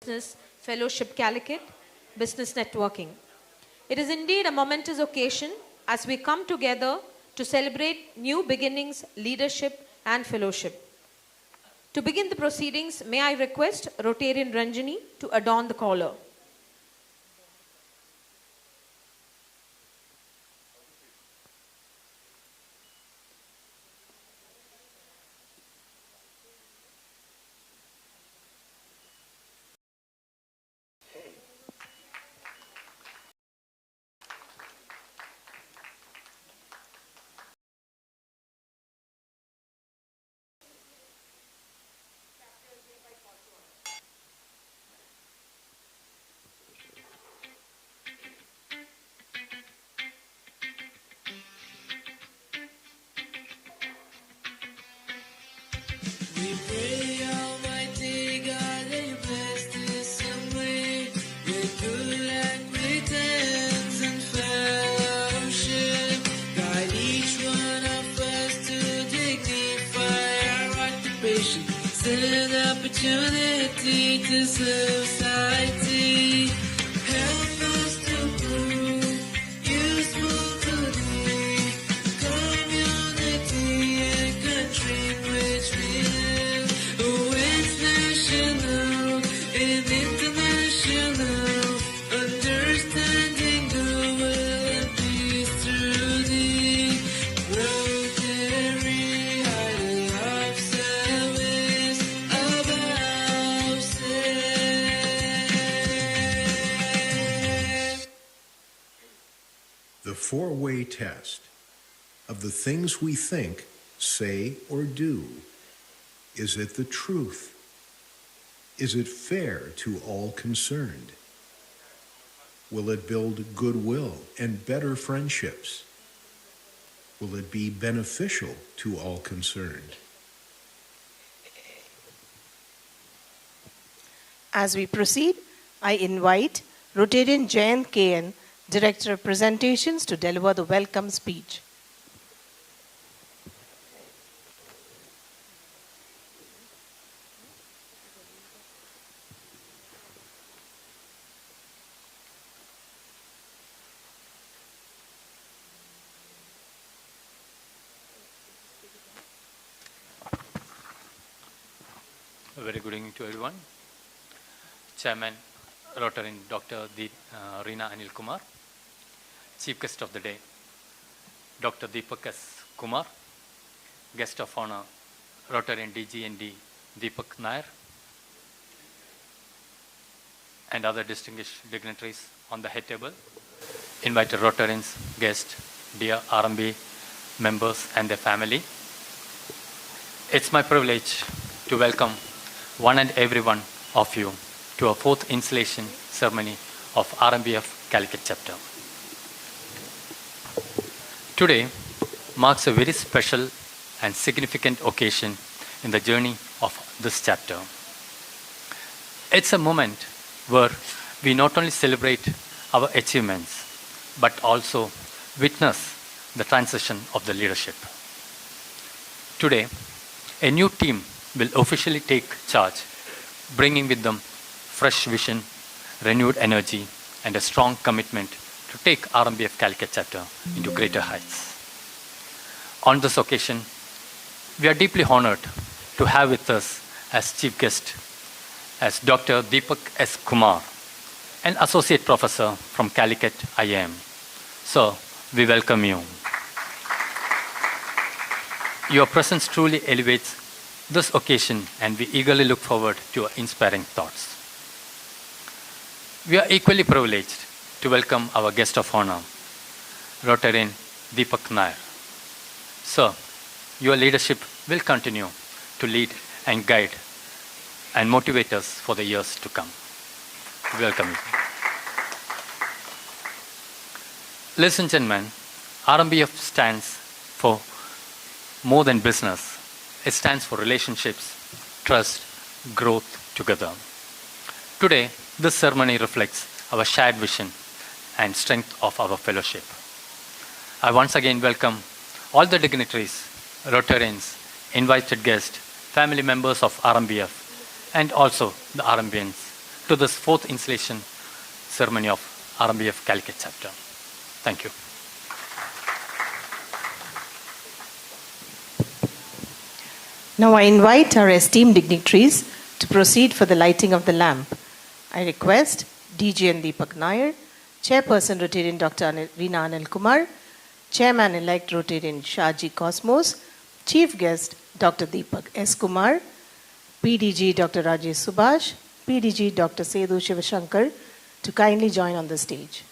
Business Fellowship CALICUT, Business Networking. It is indeed a momentous occasion as we come together to celebrate new beginnings, leadership, and fellowship. To begin the proceedings, may I request Rotarian Ranjani to adorn the caller. We pray, Almighty God, that you bless this assembly with good acquaintance and fellowship. Guide each one of us to dignify our occupation. Send an opportunity to serve society. Help us to prove useful to the community and country in which we live. Oh, it's national and international, understanding global and peace through the Rotary highly of service above self. The four-way test of the things we think, say, or do. Is it the truth? Is it fair to all concerned? Will it build goodwill and better friendships? Will it be beneficial to all concerned? As we proceed, I invite Rotarian Jayant KN, Director of Presentations, to deliver the welcome speech. A very good evening to everyone. Chairman Rotarian Dr. Reena Anil Kumar, Chief Guest of the Day, Dr. Deepak S. Kumar, Guest of Honor, Rotarian DGND Deepak Nair, and other distinguished dignitaries on the head table, invited Rotarians, guests, dear RMB members and their family. It's my privilege to welcome one and every one of you to our fourth installation ceremony of RMBF CALICUT chapter. Today marks a very special and significant occasion in the journey of this chapter. It's a moment where we not only celebrate our achievements, but also witness the transition of the leadership. Today, a new team will officially take charge, bringing with them fresh vision, renewed energy, and a strong commitment to take RMBF CALICUT chapter into greater heights. On this occasion, we are deeply honored to have with us as chief guest as Dr. Deepak S. Kumar, an associate professor from CALICUT IIM. Sir, we welcome you. Your presence truly elevates this occasion, and we eagerly look forward to your inspiring thoughts. We are equally privileged to welcome our guest of honor, Rotarian Deepak Nair. Sir, your leadership will continue to lead and guide and motivate us for the years to come. We welcome you. Ladies and gentlemen, RMBF stands for more than business. It stands for relationships, trust, growth together. Today, this ceremony reflects our shared vision and strength of our fellowship. I once again welcome all the dignitaries, Rotarians, invited guests, family members of RMBF, and also the RMBians to this fourth installation ceremony of RMBF CALICUT chapter. Thank you. Now I invite our esteemed dignitaries to proceed for the lighting of the lamp. I request DGN Deepak Nair, Chairperson Rotarian Dr. Reena Anil Kumar, Chairman-elect Rotarian Shaji Cosmos, Chief Guest Dr. Deepak S. Kumar, PDG Dr. Rajesh Subhash, PDG Dr. Sedhu Shivashankar to kindly join on the stage.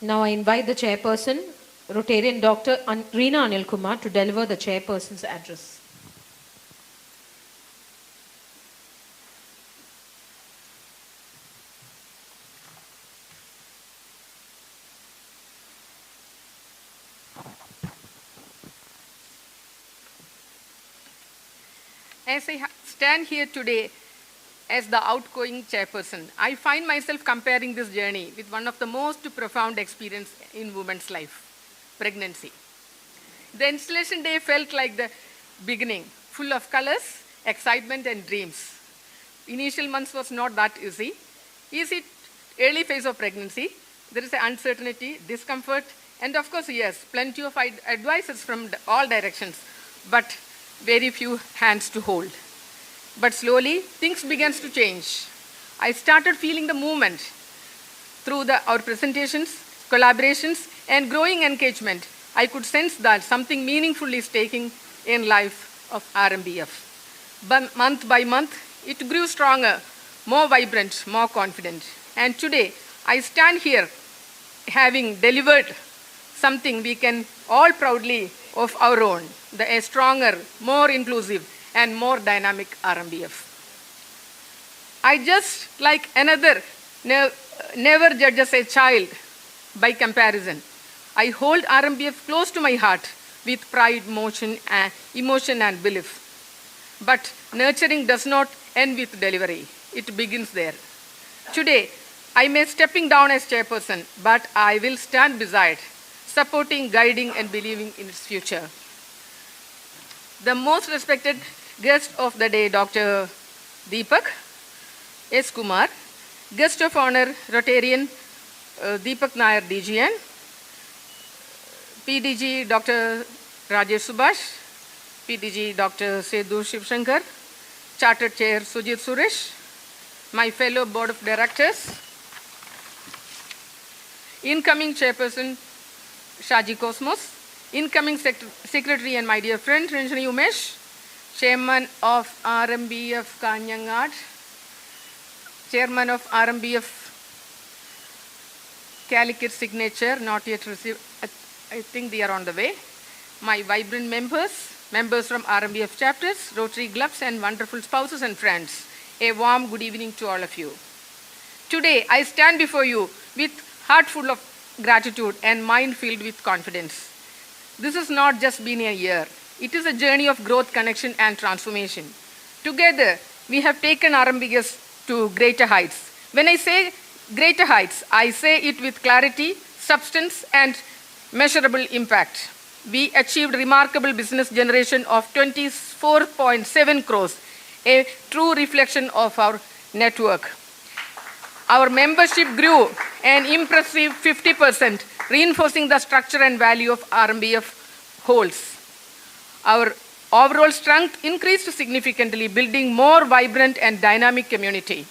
Now I invite the chairperson, Rotarian Dr. Reena Anil Kumar, to deliver the chairperson's address. As I stand here today as the outgoing chairperson, I find myself comparing this journey with one of the most profound experiences in women's life, pregnancy. The installation day felt like the beginning, full of colors, excitement, and dreams. Initial months was not that easy. Early phase of pregnancy, there is uncertainty, discomfort, and of course, yes, plenty of advices from all directions, but very few hands to hold. But slowly, things began to change. I started feeling the movement through our presentations, collaborations, and growing engagement. I could sense that something meaningful is taking in life of RMBF. But month by month, it grew stronger, more vibrant, more confident. And today, I stand here having delivered something we can all proudly of our own, a stronger, more inclusive, and more dynamic RMBF. I just, like another, never judges a child by comparison. I hold RMBF close to my heart with pride, emotion, and belief. But nurturing does not end with delivery. It begins there. Today, I may stepping down as chairperson, but I will stand beside, supporting, guiding, and believing in its future. The most respected guest of the day, Dr. Deepak S. Kumar, guest of honor, Rotarian Deepak Nair, DGN, PDG Dr. Rajesh Subhash, PDG Dr. Sedhu Shivashankar, Chartered Chair Sujit Suresh, my fellow board of directors, incoming chairperson Shaji Cosmos, incoming secretary and my dear friend Ranjani Umesh, chairman of RMBF Kanyangad, chairman of RMBF CALICUT signature, not yet received. I think they are on the way. My vibrant members from RMBF chapters, Rotary clubs, and wonderful spouses and friends. A warm good evening to all of you. Today, I stand before you with heart full of gratitude and mind filled with confidence. This has not just been a year. It is a journey of growth, connection, and transformation. Together, we have taken RMBS to greater heights. When I say greater heights, I say it with clarity, substance, and measurable impact. We achieved remarkable business generation of 24.7 crores, a true reflection of our network. Our membership grew an impressive 50%, reinforcing the structure and value of RMBF holds. Our overall strength increased significantly, building more vibrant and dynamic community.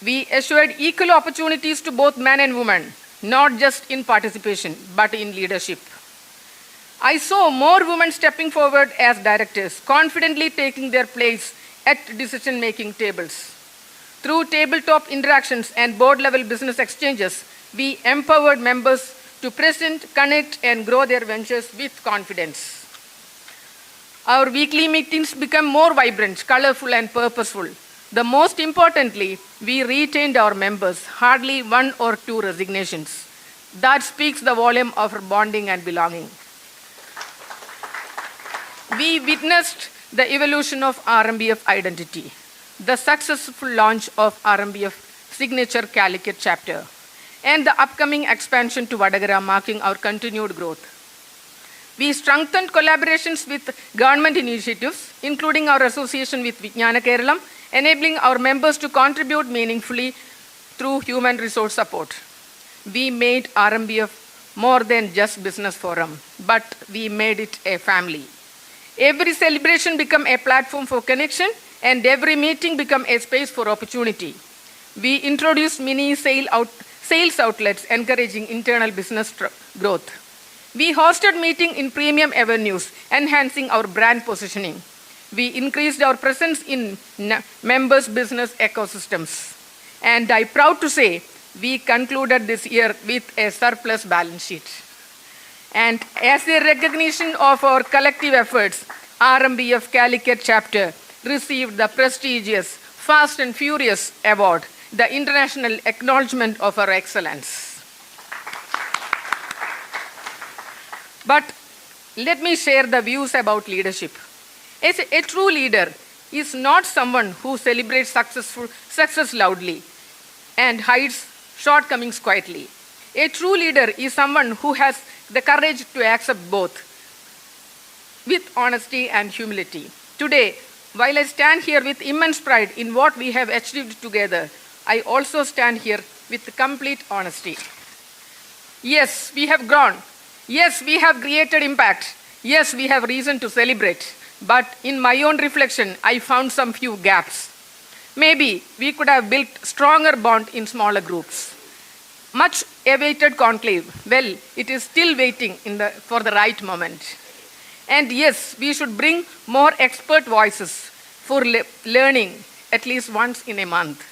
We assured equal opportunities to both men and women, not just in participation, but in leadership. I saw more women stepping forward as directors, confidently taking their place at decision-making tables. Through tabletop interactions and board-level business exchanges, we empowered members to present, connect, and grow their ventures with confidence. Our weekly meetings became more vibrant, colorful, and purposeful. The most importantly, we retained our members, hardly one or two resignations. That speaks the volume of our bonding and belonging. We witnessed the evolution of RMBF identity, the successful launch of RMBF signature CALICUT chapter, and the upcoming expansion to Vadagara, marking our continued growth. We strengthened collaborations with government initiatives, including our association with Vijnana Keralam, enabling our members to contribute meaningfully through human resource support. We made RMBF more than just business forum, but we made it a family. Every celebration became a platform for connection, and every meeting became a space for opportunity. We introduced mini sales outlets, encouraging internal business growth. We hosted meetings in premium avenues, enhancing our brand positioning. We increased our presence in members' business ecosystems. And I'm proud to say, we concluded this year with a surplus balance sheet. And as a recognition of our collective efforts, RMBF CALICUT chapter received the prestigious Fast and Furious Award, the international acknowledgement of our excellence. But let me share the views about leadership. A true leader is not someone who celebrates success loudly and hides shortcomings quietly. A true leader is someone who has the courage to accept both with honesty and humility. Today, while I stand here with immense pride in what we have achieved together, I also stand here with complete honesty. Yes, we have grown. Yes, we have created impact. Yes, we have reason to celebrate. But in my own reflection, I found some few gaps. Maybe we could have built stronger bond in smaller groups. Much awaited conclave, well, it is still waiting for the right moment. And yes, we should bring more expert voices for learning at least once in a month.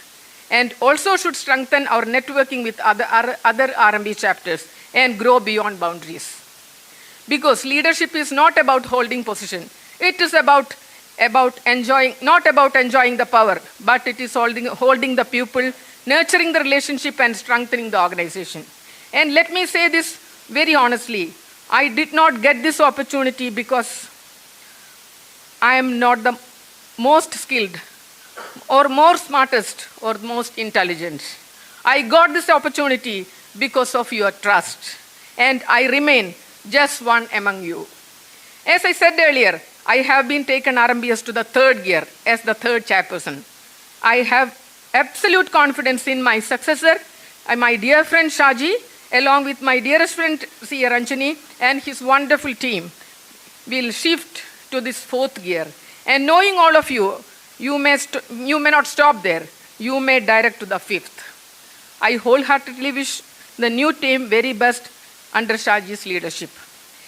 And also should strengthen our networking with other RMB chapters and grow beyond boundaries. Because leadership is not about holding position. It is not about enjoying the power, but it is holding the people, nurturing the relationship, and strengthening the organization. And let me say this very honestly, I did not get this opportunity because I am not the most skilled or more smartest or most intelligent. I got this opportunity because of your trust, and I remain just one among you. As I said earlier, I have been taken RMBS to the third gear as the third chairperson. I have absolute confidence in my successor, my dear friend Shaji, along with my dearest friend C. Ranjani and his wonderful team, will shift to this fourth gear. And knowing all of you, you may not stop there. You may direct to the fifth. I wholeheartedly wish the new team very best under Shaji's leadership.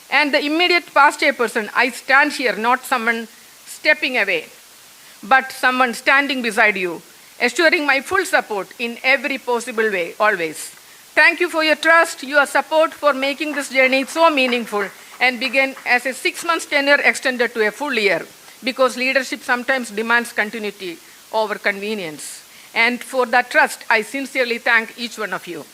And the immediate past chairperson, I stand here, not someone stepping away, but someone standing beside you, assuring my full support in every possible way, always. Thank you for your trust, your support for making this journey so meaningful and began as a 6-month tenure extended to a full year, because leadership sometimes demands continuity over convenience. And for that trust, I sincerely thank each one of you.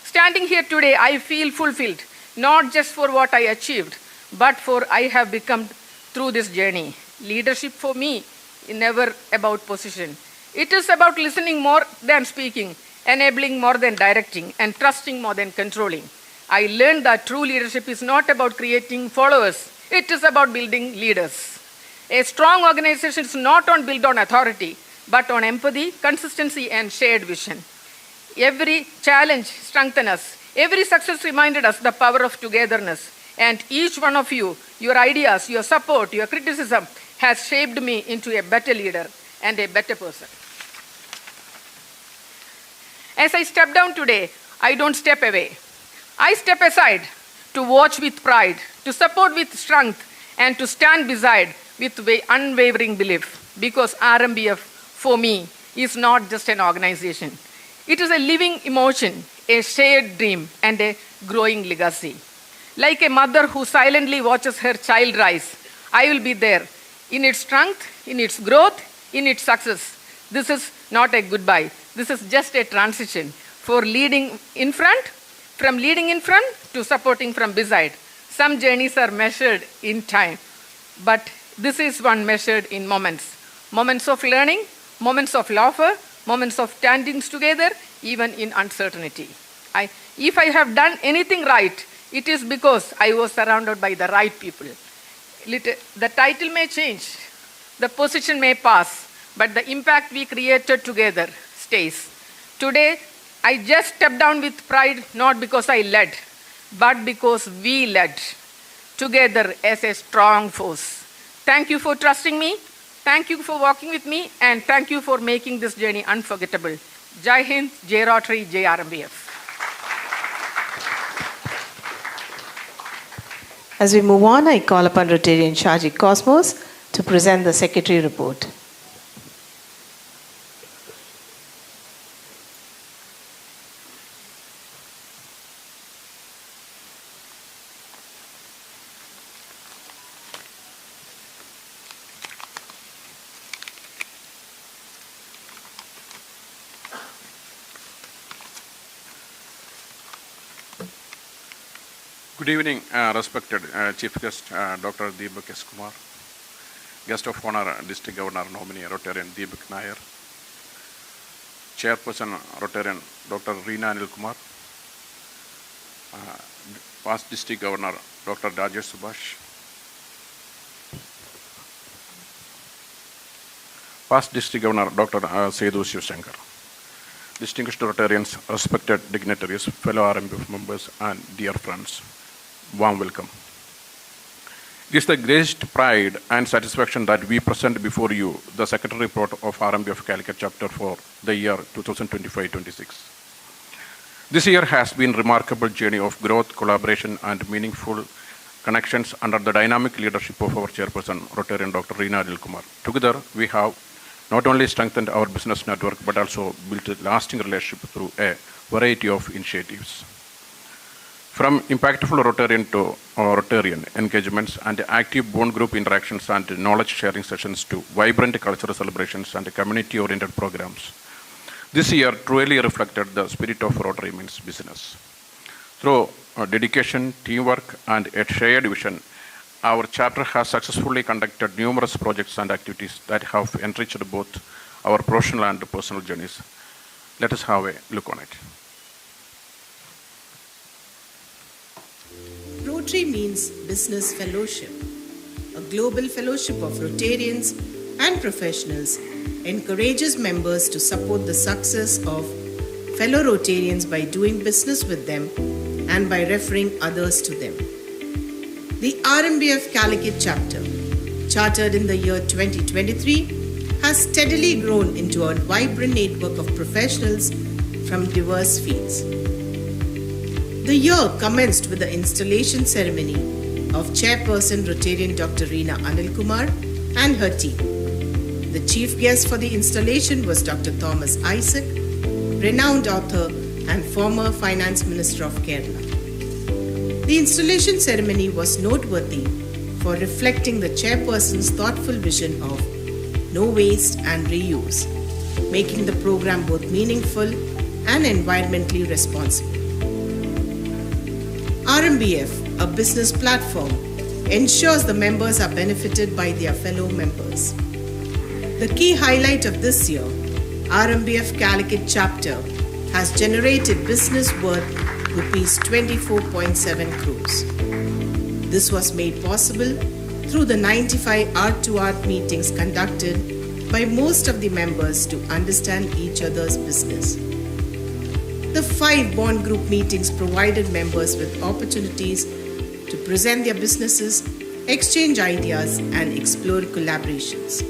Standing here today, I feel fulfilled, not just for what I achieved, but for I have become through this journey. Leadership for me is never about position. It is about listening more than speaking, enabling more than directing, and trusting more than controlling. I learned that true leadership is not about creating followers. It is about building leaders. A strong organization is not built on authority, but on empathy, consistency, and shared vision. Every challenge strengthened us. Every success reminded us the power of togetherness. And each one of you, your ideas, your support, your criticism has shaped me into a better leader and a better person. As I step down today, I don't step away. I step aside to watch with pride, to support with strength, and to stand beside with unwavering belief. Because RMBF, for me, is not just an organization. It is a living emotion, a shared dream, and a growing legacy. Like a mother who silently watches her child rise, I will be there in its strength, in its growth, in its success. This is not a goodbye. This is just a transition for leading in front, from leading in front to supporting from beside. Some journeys are measured in time, but this is one measured in moments. Moments of learning, moments of laughter, moments of standing together, even in uncertainty. If I have done anything right, it is because I was surrounded by the right people. The title may change, the position may pass, but the impact we created together stays. Today, I just stepped down with pride, not because I led, but because we led together as a strong force. Thank you for trusting me. Thank you for walking with me, and thank you for making this journey unforgettable. Jai Hind, Jai Rotary, Jai RMBF. As we move on, I call upon Rotarian Shaji Cosmos to present the Secretary report. Good evening, respected Chief Guest Dr. Deepak S. Kumar, Guest of Honor District Governor nominee Rotarian Deepak Nair, Chairperson Rotarian Dr. Reena Anil Kumar, past District Governor Dr. Rajesh Subhash, past District Governor Dr. Sedu Shivshankar, distinguished Rotarians, respected dignitaries, fellow RMBF members, and dear friends. Warm welcome. It is the greatest pride and satisfaction that we present before you the Secretary Report of RMBF CALICUT Chapter for the year 2025-26. This year has been a remarkable journey of growth, collaboration, and meaningful connections under the dynamic leadership of our Chairperson, Rotarian Dr. Reena Anil Kumar. Together, we have not only strengthened our business network, but also built a lasting relationship through a variety of initiatives. From impactful Rotarian to Rotarian engagements and active bond group interactions and knowledge sharing sessions to vibrant cultural celebrations and community-oriented programs, this year truly reflected the spirit of Rotary means business. Through dedication, teamwork, and a shared vision, our chapter has successfully conducted numerous projects and activities that have enriched both our professional and personal journeys. Let us have a look on it. Rotary means business fellowship. A global fellowship of Rotarians and professionals encourages members to support the success of fellow Rotarians by doing business with them and by referring others to them. The RMBF CALICUT chapter, chartered in the year 2023, has steadily grown into a vibrant network of professionals from diverse fields. The year commenced with the installation ceremony of Chairperson Rotarian Dr. Reena Anilkumar and her team. The chief guest for the installation was Dr. Thomas Isaac, renowned author and former Finance Minister of Kerala. The installation ceremony was noteworthy for reflecting the chairperson's thoughtful vision of no waste and reuse, making the program both meaningful and environmentally responsible. RMBF, a business platform, ensures the members are benefited by their fellow members. The key highlight of this year, RMBF CALICUT chapter has generated business worth Rs 24.7 crores. This was made possible through the 95 art-to-art meetings conducted by most of the members to understand each other's business. The 5 bond group meetings provided members with opportunities to present their businesses, exchange ideas, and explore collaborations.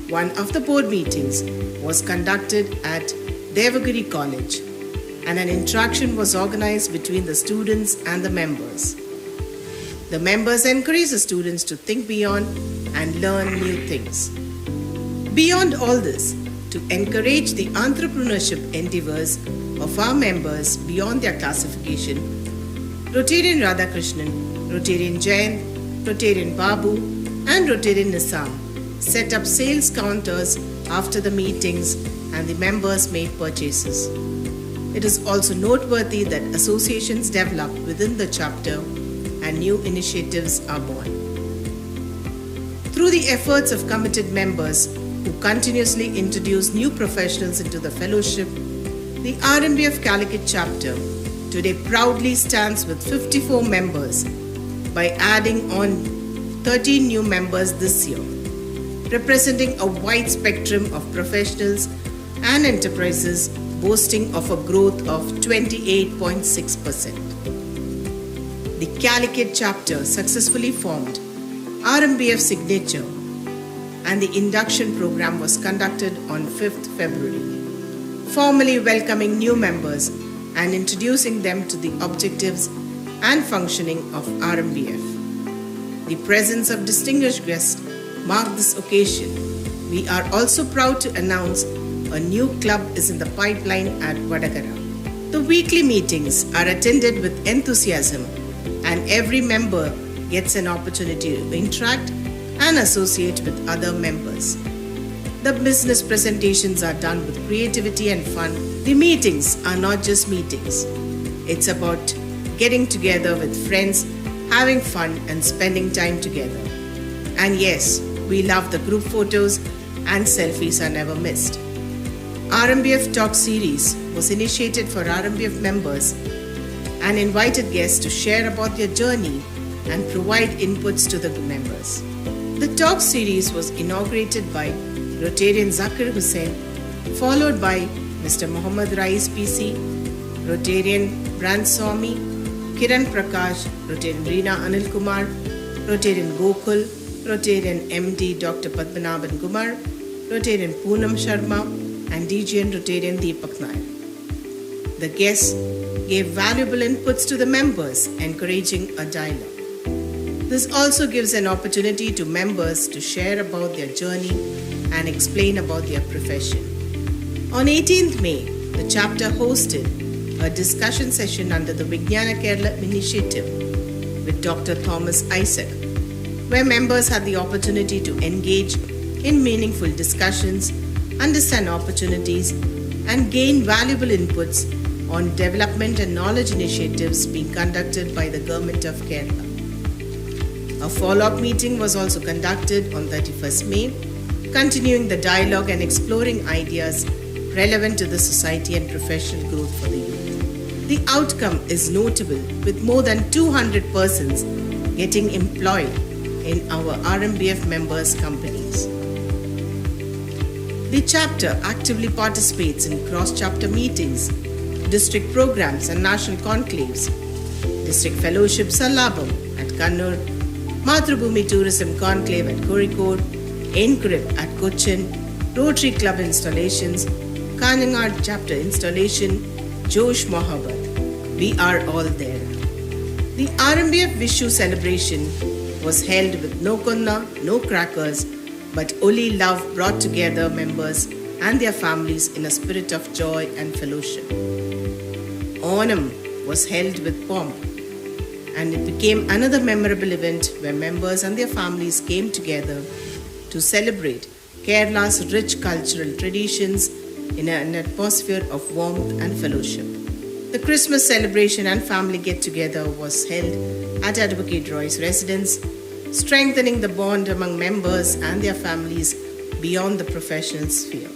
One of the board meetings was conducted at Devagiri College, and an interaction was organized between the students and the members. The members encourage the students to think beyond and learn new things. Beyond all this, to encourage the entrepreneurship endeavors of our members beyond their classification, Rotarian Radhakrishnan, Rotarian Jayant, Rotarian Babu, and Rotarian Nizam set up sales counters after the meetings and the members made purchases. It is also noteworthy that associations develop within the chapter and new initiatives are born. Through the efforts of committed members who continuously introduce new professionals into the fellowship, the RMBF CALICUT chapter today proudly stands with 54 members by adding on 13 new members this year, representing a wide spectrum of professionals and enterprises boasting of a growth of 28.6%. The CALICUT chapter successfully formed RMBF signature and the induction program was conducted on 5th February, formally welcoming new members and introducing them to the objectives and functioning of RMBF. The presence of distinguished guests marked this occasion. We are also proud to announce a new club is in the pipeline at Vadagara. The weekly meetings are attended with enthusiasm and every member gets an opportunity to interact and associate with other members. The business presentations are done with creativity and fun. The meetings are not just meetings. It's about getting together with friends, having fun and spending time together. And yes, we love the group photos and selfies are never missed. RMBF Talk Series was initiated for RMBF members and invited guests to share about their journey and provide inputs to the members. The Talk Series was inaugurated by Rotarian Zakir Hussain, followed by Mr. Muhammad Rais PC, Rotarian Brand Swami, Kiran Prakash, Rotarian Reena Anilkumar, Rotarian Gokul, Rotarian MD Dr. Padmanabhan Kumar, Rotarian Poonam Sharma, and DGN Rotarian Deepak Nair. The guests gave valuable inputs to the members, encouraging a dialogue. This also gives an opportunity to members to share about their journey and explain about their profession. On 18th May, the chapter hosted a discussion session under the Vijnana Kerala initiative with Dr. Thomas Isaac, where members had the opportunity to engage in meaningful discussions, understand opportunities, and gain valuable inputs on development and knowledge initiatives being conducted by the Government of Kerala. A follow-up meeting was also conducted on 31st May, continuing the dialogue and exploring ideas relevant to the society and professional growth for the youth. The outcome is notable, with more than 200 persons getting employed in our RMBF members' companies. The chapter actively participates in cross-chapter meetings, district programs and national conclaves, district fellowships Salabam at Kannur, Mathrubhumi Tourism Conclave at Kozhikode, Encrip at Cochin, Rotary Club installations, Kanangad chapter installation, Josh Mohabbat, We are all there. The RMBF Vishu celebration was held with no konna, no crackers, but only love brought together members and their families in a spirit of joy and fellowship. Onam was held with pomp, and it became another memorable event where members and their families came together to celebrate Kerala's rich cultural traditions in an atmosphere of warmth and fellowship. The Christmas celebration and family get-together was held at Advocate Roy's residence, strengthening the bond among members and their families beyond the professional sphere.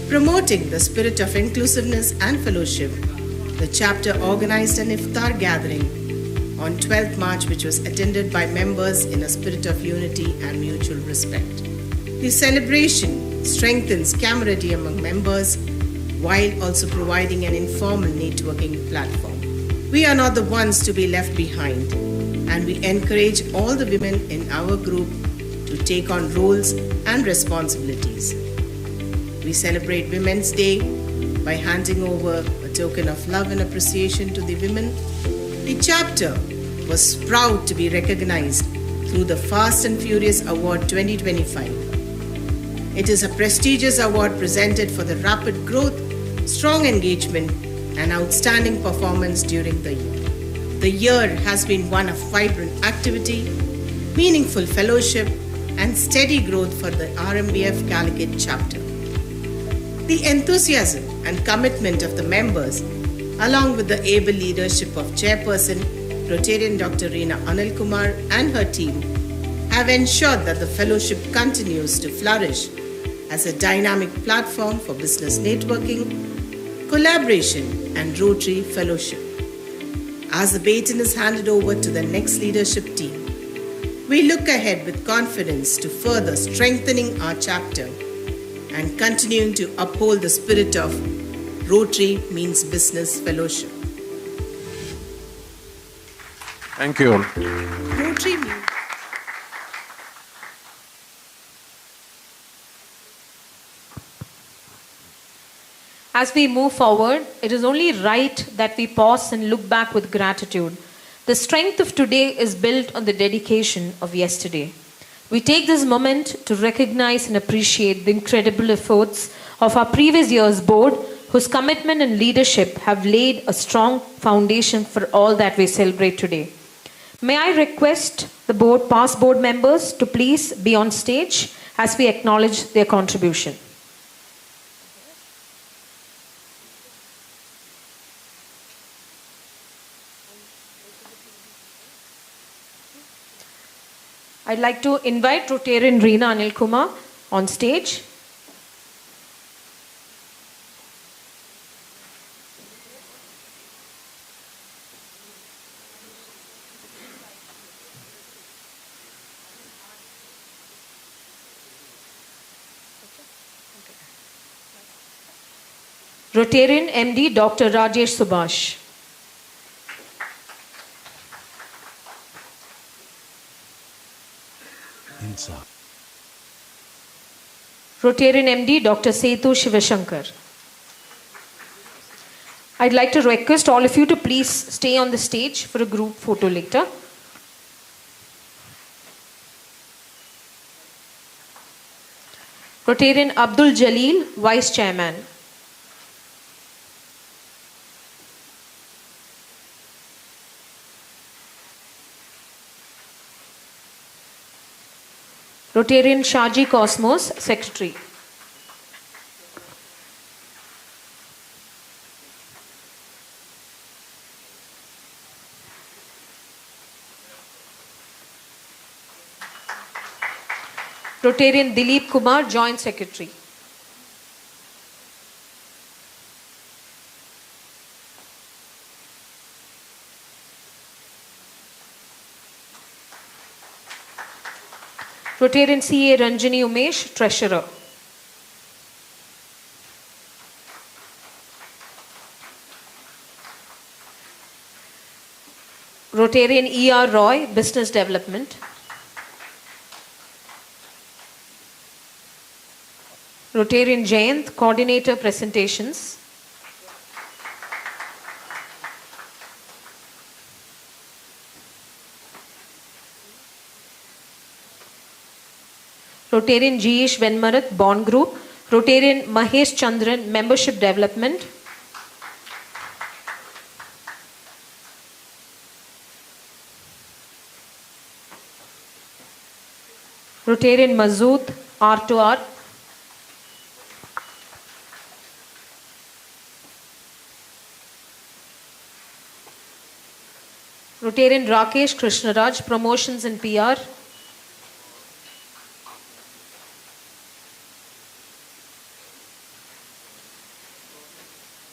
Promoting the spirit of inclusiveness and fellowship, the chapter organized an iftar gathering on 12th March, which was attended by members in a spirit of unity and mutual respect. The celebration strengthens camaraderie among members while also providing an informal networking platform. We are not the ones to be left behind, and we encourage all the women in our group to take on roles and responsibilities. We celebrate Women's Day by handing over a token of love and appreciation to the women. The chapter was proud to be recognized through the Fast and Furious Award 2025. It is a prestigious award presented for the rapid growth, strong engagement, and outstanding performance during the year. The year has been one of vibrant activity, meaningful fellowship, and steady growth for the RMBF CALICUT chapter. The enthusiasm and commitment of the members, along with the able leadership of Chairperson Rotarian Dr. Reena Anilkumar and her team, have ensured that the fellowship continues to flourish as a dynamic platform for business networking, collaboration, and Rotary fellowship. As the baton is handed over to the next leadership team, we look ahead with confidence to further strengthening our chapter and continuing to uphold the spirit of Rotary means business fellowship. Thank you all. Rotary means As we move forward, it is only right that we pause and look back with gratitude. The strength of today is built on the dedication of yesterday. We take this moment to recognize and appreciate the incredible efforts of our previous year's board, whose commitment and leadership have laid a strong foundation for all that we celebrate today. May I request the past board members to please be on stage as we acknowledge their contribution. I'd like to invite Rotarian Reena Anilkumar on stage. Rotarian MD Dr. Rajesh Subhash. Rotarian MD Dr. Sethu Shivashankar. I'd like to request all of you to please stay on the stage for a group photo later. Rotarian Abdul Jalil, Vice Chairman. Rotarian Shaji Cosmos, Secretary. Rotarian Dilip Kumar, Joint Secretary. Rotarian CA Ranjini Umesh, Treasurer. Rotarian ER Roy, Business Development. Rotarian Jayant, Coordinator Presentations. Rotarian G.Ish Venmarath, Bond Group. Rotarian Mahesh Chandran, Membership Development. Rotarian Mazood, R2R. Rotarian Rakesh Krishnaraj, Promotions and PR.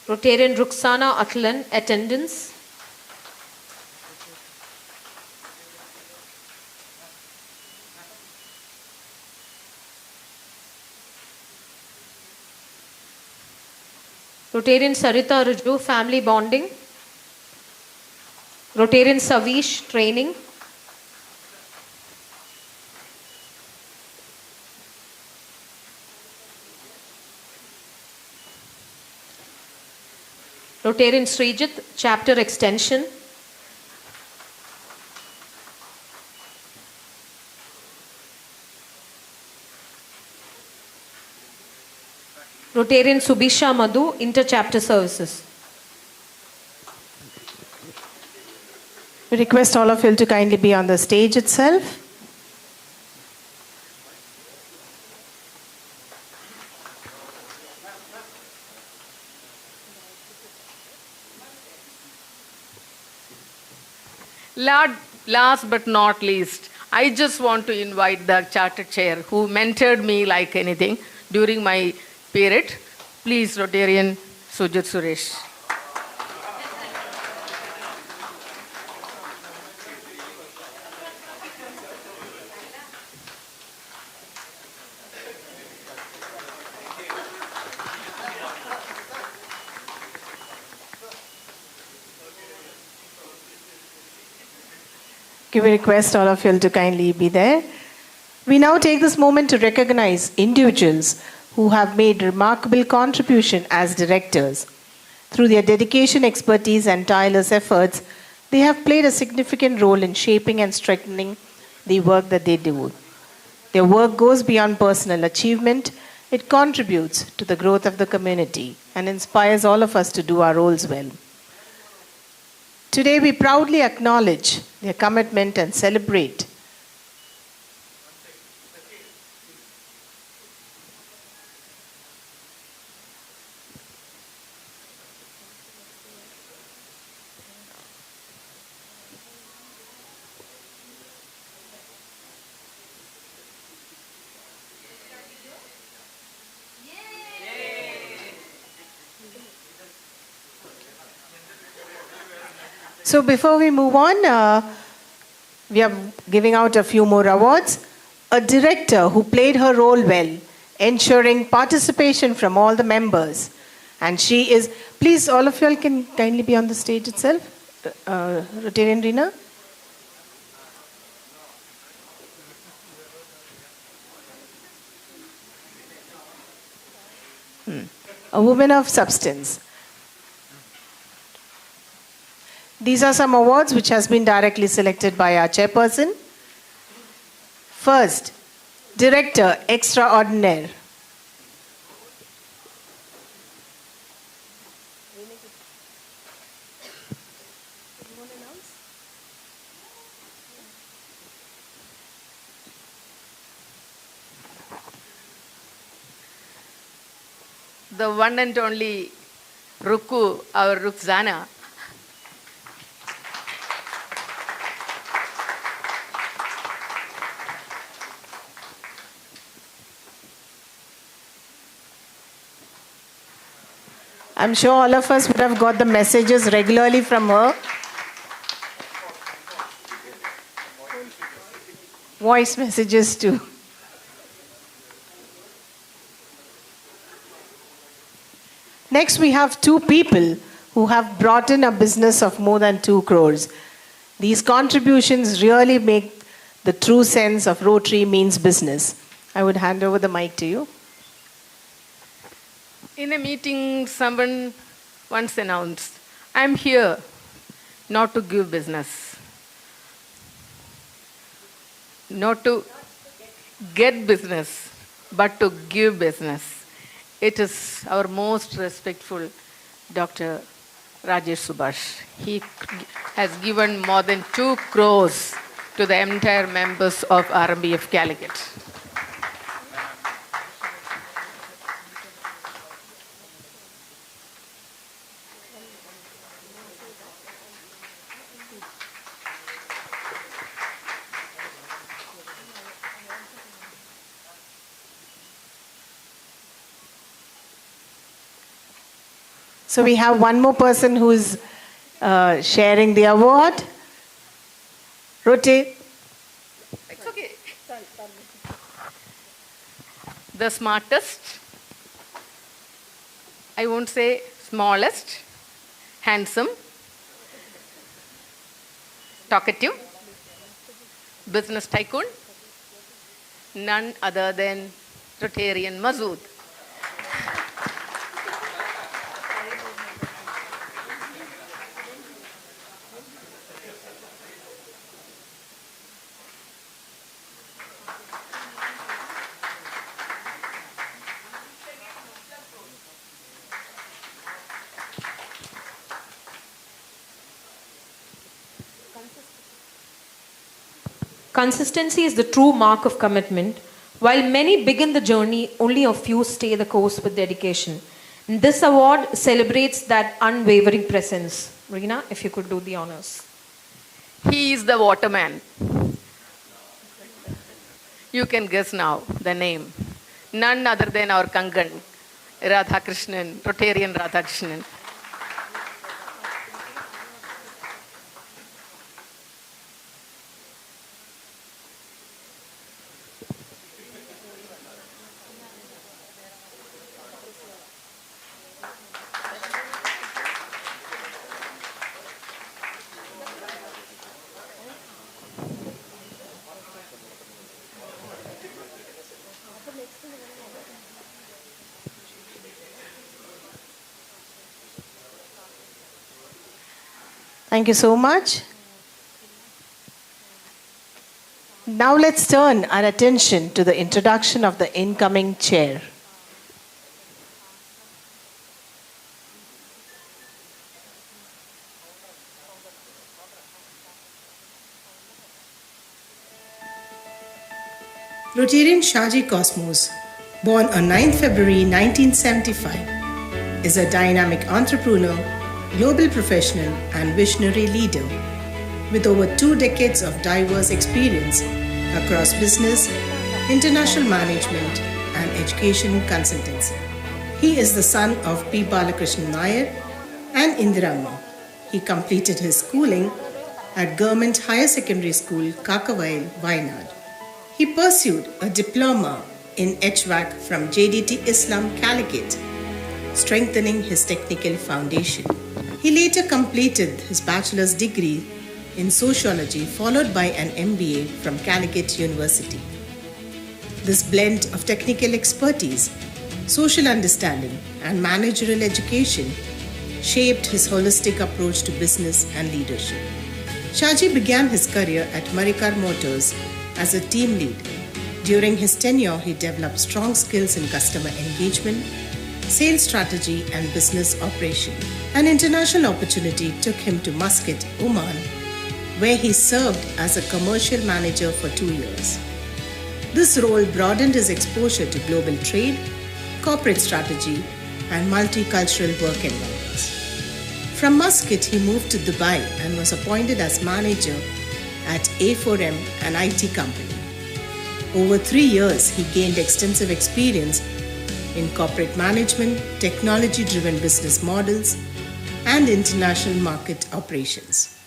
Rotarian Ruxana Atlan, Attendance. Rotarian Sarita Ruju, Family Bonding. Rotarian Savish, Training. Rotarian Srijit, Chapter Extension. Rotarian Subisha Madhu, Inter-Chapter Services. We request all of you to kindly be on the stage itself. Last but not least, I just want to invite the charter chair who mentored me like anything during my period. Please, Rotarian Sujit Suresh. We request all of you to kindly be there. We now take this moment to recognize individuals who have made remarkable contribution as directors. Through their dedication, expertise, and tireless efforts, they have played a significant role in shaping and strengthening the work that they do. Their work goes beyond personal achievement. It contributes to the growth of the community and inspires all of us to do our roles well. Today, we proudly acknowledge their commitment and celebrate So before we move on, we are giving out a few more awards. A director who played her role well, ensuring participation from all the members. And she is, please all of you all can kindly be on the stage itself. Rotarian Rina. A woman of substance. These are some awards which has been directly selected by our chairperson. First, Director Extraordinaire. The one and only Ruku, our Ruxana. I'm sure all of us would have got the messages regularly from her. Voice messages too. Next, we have two people who have brought in a business of more than 2 crores. These contributions really make the true sense of Rotary means business. I would hand over the mic to you. In a meeting, someone once announced, I'm here not to give business, not to get business, but to give business. It is our most respectful Dr. Rajesh Subhash. He has given more than 2 crores to the entire members of RMBF CALICUT. So we have one more person who's sharing the award. Rotate. It's okay. The smartest, I won't say smallest, handsome, talkative, business tycoon, none other than Rotarian Masood. Consistency is the true mark of commitment. While many begin the journey, only a few stay the course with dedication. This award celebrates that unwavering presence. Reena, if you could do the honors. He is the waterman. You can guess now the name. None other than our Kangan, Radhakrishnan, Rotarian Radhakrishnan. Thank you so much. Now let's turn our attention to the introduction of the incoming chair. Rotarian Shaji Cosmos, born on 9 February 1975, is a dynamic entrepreneur, global professional and visionary leader with over 2 decades of diverse experience across business, international management and education consultancy. He is the son of P. Balakrishnan Nair and Indiramma. He completed his schooling at Government Higher Secondary School, Kakavayil, Wayanad. He pursued a diploma in HVAC from JDT Islam Calicut, strengthening his technical foundation. He later completed his bachelor's degree in sociology, followed by an MBA from Calicut University. This blend of technical expertise, social understanding, and managerial education shaped his holistic approach to business and leadership. Shaji began his career at Maricar Motors as a team lead. During his tenure, he developed strong skills in customer engagement, sales strategy, and business operation. An international opportunity took him to Muscat, Oman, where he served as a commercial manager for 2 years. This role broadened his exposure to global trade, corporate strategy, and multicultural work environments. From Muscat, he moved to Dubai and was appointed as manager at A4M, an IT company. Over 3 years, he gained extensive experience in corporate management, technology-driven business models, and international market operations.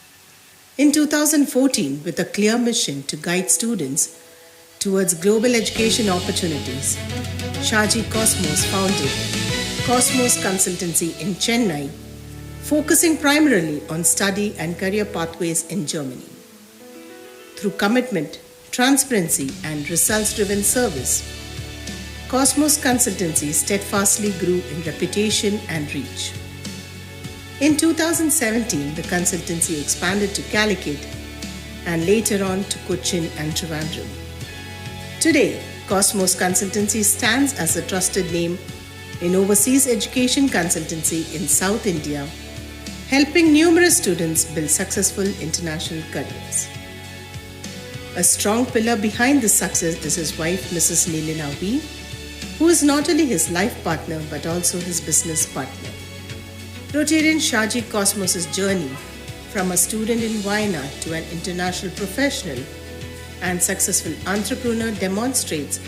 In 2014, with a clear mission to guide students towards global education opportunities, Shaji Cosmos founded Cosmos Consultancy in Chennai, focusing primarily on study and career pathways in Germany. Through commitment, transparency, and results-driven service, Cosmos Consultancy steadfastly grew in reputation and reach. In 2017, the consultancy expanded to Calicut and later on to Cochin and Trivandrum. Today, Cosmos Consultancy stands as a trusted name in overseas education consultancy in South India, helping numerous students build successful international careers. A strong pillar behind this success is his wife, Mrs. Nilina V, who is not only his life partner but also his business partner. Rotarian Shaji Cosmos' journey from a student in Wayanad to an international professional and successful entrepreneur demonstrates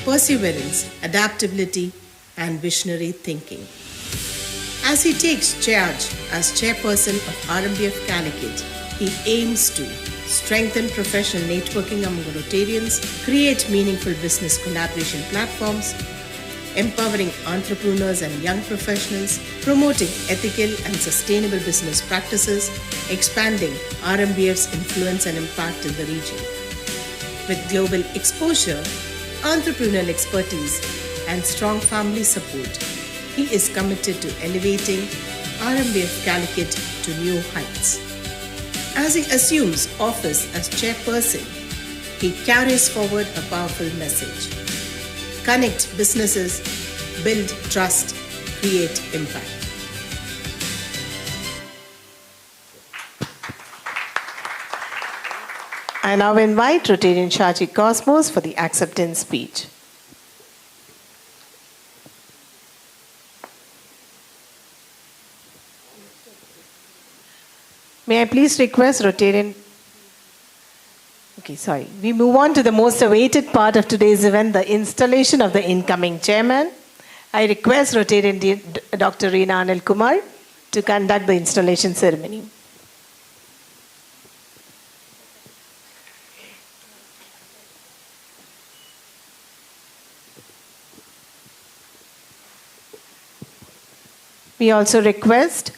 perseverance, adaptability, and visionary thinking. As he takes charge as chairperson of RMBF CALICUT, he aims to strengthen professional networking among Rotarians, create meaningful business collaboration platforms, empowering entrepreneurs and young professionals, promoting ethical and sustainable business practices, expanding RMBF's influence and impact in the region. With global exposure, entrepreneurial expertise, and strong family support, he is committed to elevating RMBF CALICUT to new heights. As he assumes office as chairperson, he carries forward a powerful message. Connect businesses, build trust, create impact. I now invite Rotarian Shaji Cosmos for the acceptance speech. May I please request Rotarian... We move on to the most awaited part of today's event, the installation of the incoming chairman. I request Rotarian Dr. Reena Anil Kumar to conduct the installation ceremony. We also request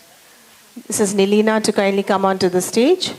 Mrs. Nilina to kindly come onto the stage.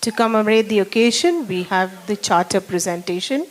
To commemorate the occasion, we have the charter presentation.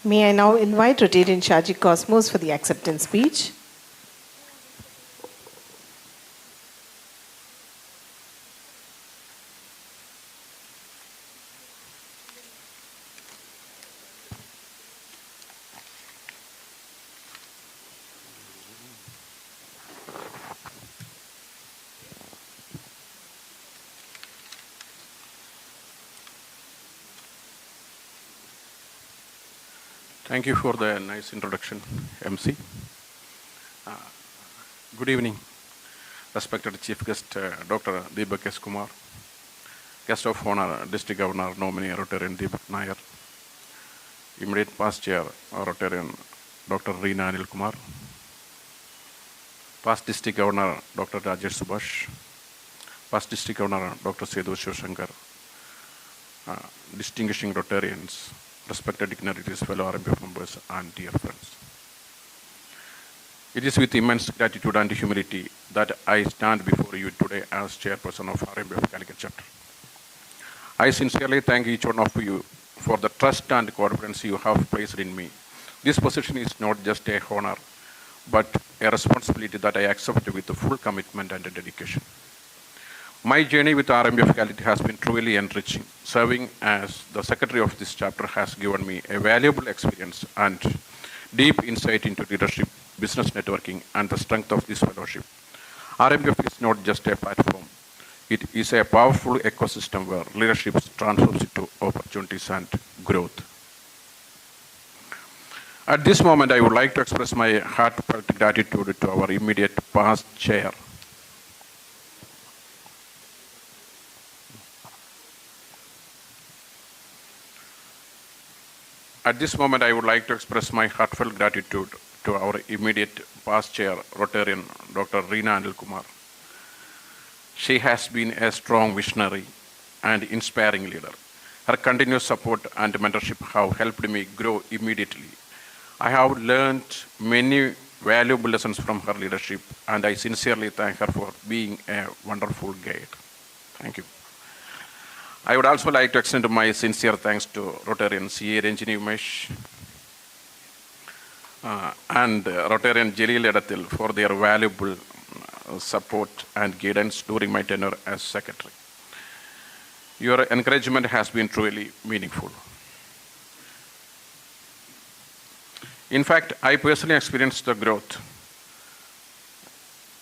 May I now invite Rotarian Shaji Cosmos for the acceptance speech. Thank you for the nice introduction, MC. Good evening, respected Chief Guest Dr. Deepak S. Kumar, Guest of Honor District Governor nominee Rotarian Deepak Nair, Immediate Past Chair Rotarian Dr. Reena Anil Kumar, Past District Governor Dr. Rajesh Subhash, Past District Governor Dr. Sedhu Shivshankar, distinguishing Rotarians, respected dignitaries, fellow RMBF members, and dear friends. It is with immense gratitude and humility that I stand before you today as chairperson of RMBF CALICUT chapter. I sincerely thank each one of you for the trust and confidence you have placed in me. This position is not just a honor, but a responsibility that I accept with full commitment and dedication. My journey with RMBF CALICUT has been truly enriching. Serving as the secretary of this chapter has given me a valuable experience and deep insight into leadership, business networking, and the strength of this fellowship. RMBF is not just a platform. It is a powerful ecosystem where leadership transforms into opportunities and growth. At this moment, I would like to express my heartfelt gratitude to our immediate past chair, At this moment, I would like to express my heartfelt gratitude to our immediate past chair, Rotarian Dr. Reena Anil Kumar. She has been a strong visionary and inspiring leader. Her continuous support and mentorship have helped me grow immediately. I have learned many valuable lessons from her leadership, and I sincerely thank her for being a wonderful guide. Thank you. I would also like to extend my sincere thanks to Rotarian C.A. Ranjini Umesh and Rotarian Jalil Edathil for their valuable support and guidance during my tenure as secretary. Your encouragement has been truly meaningful. In fact, I personally experienced the growth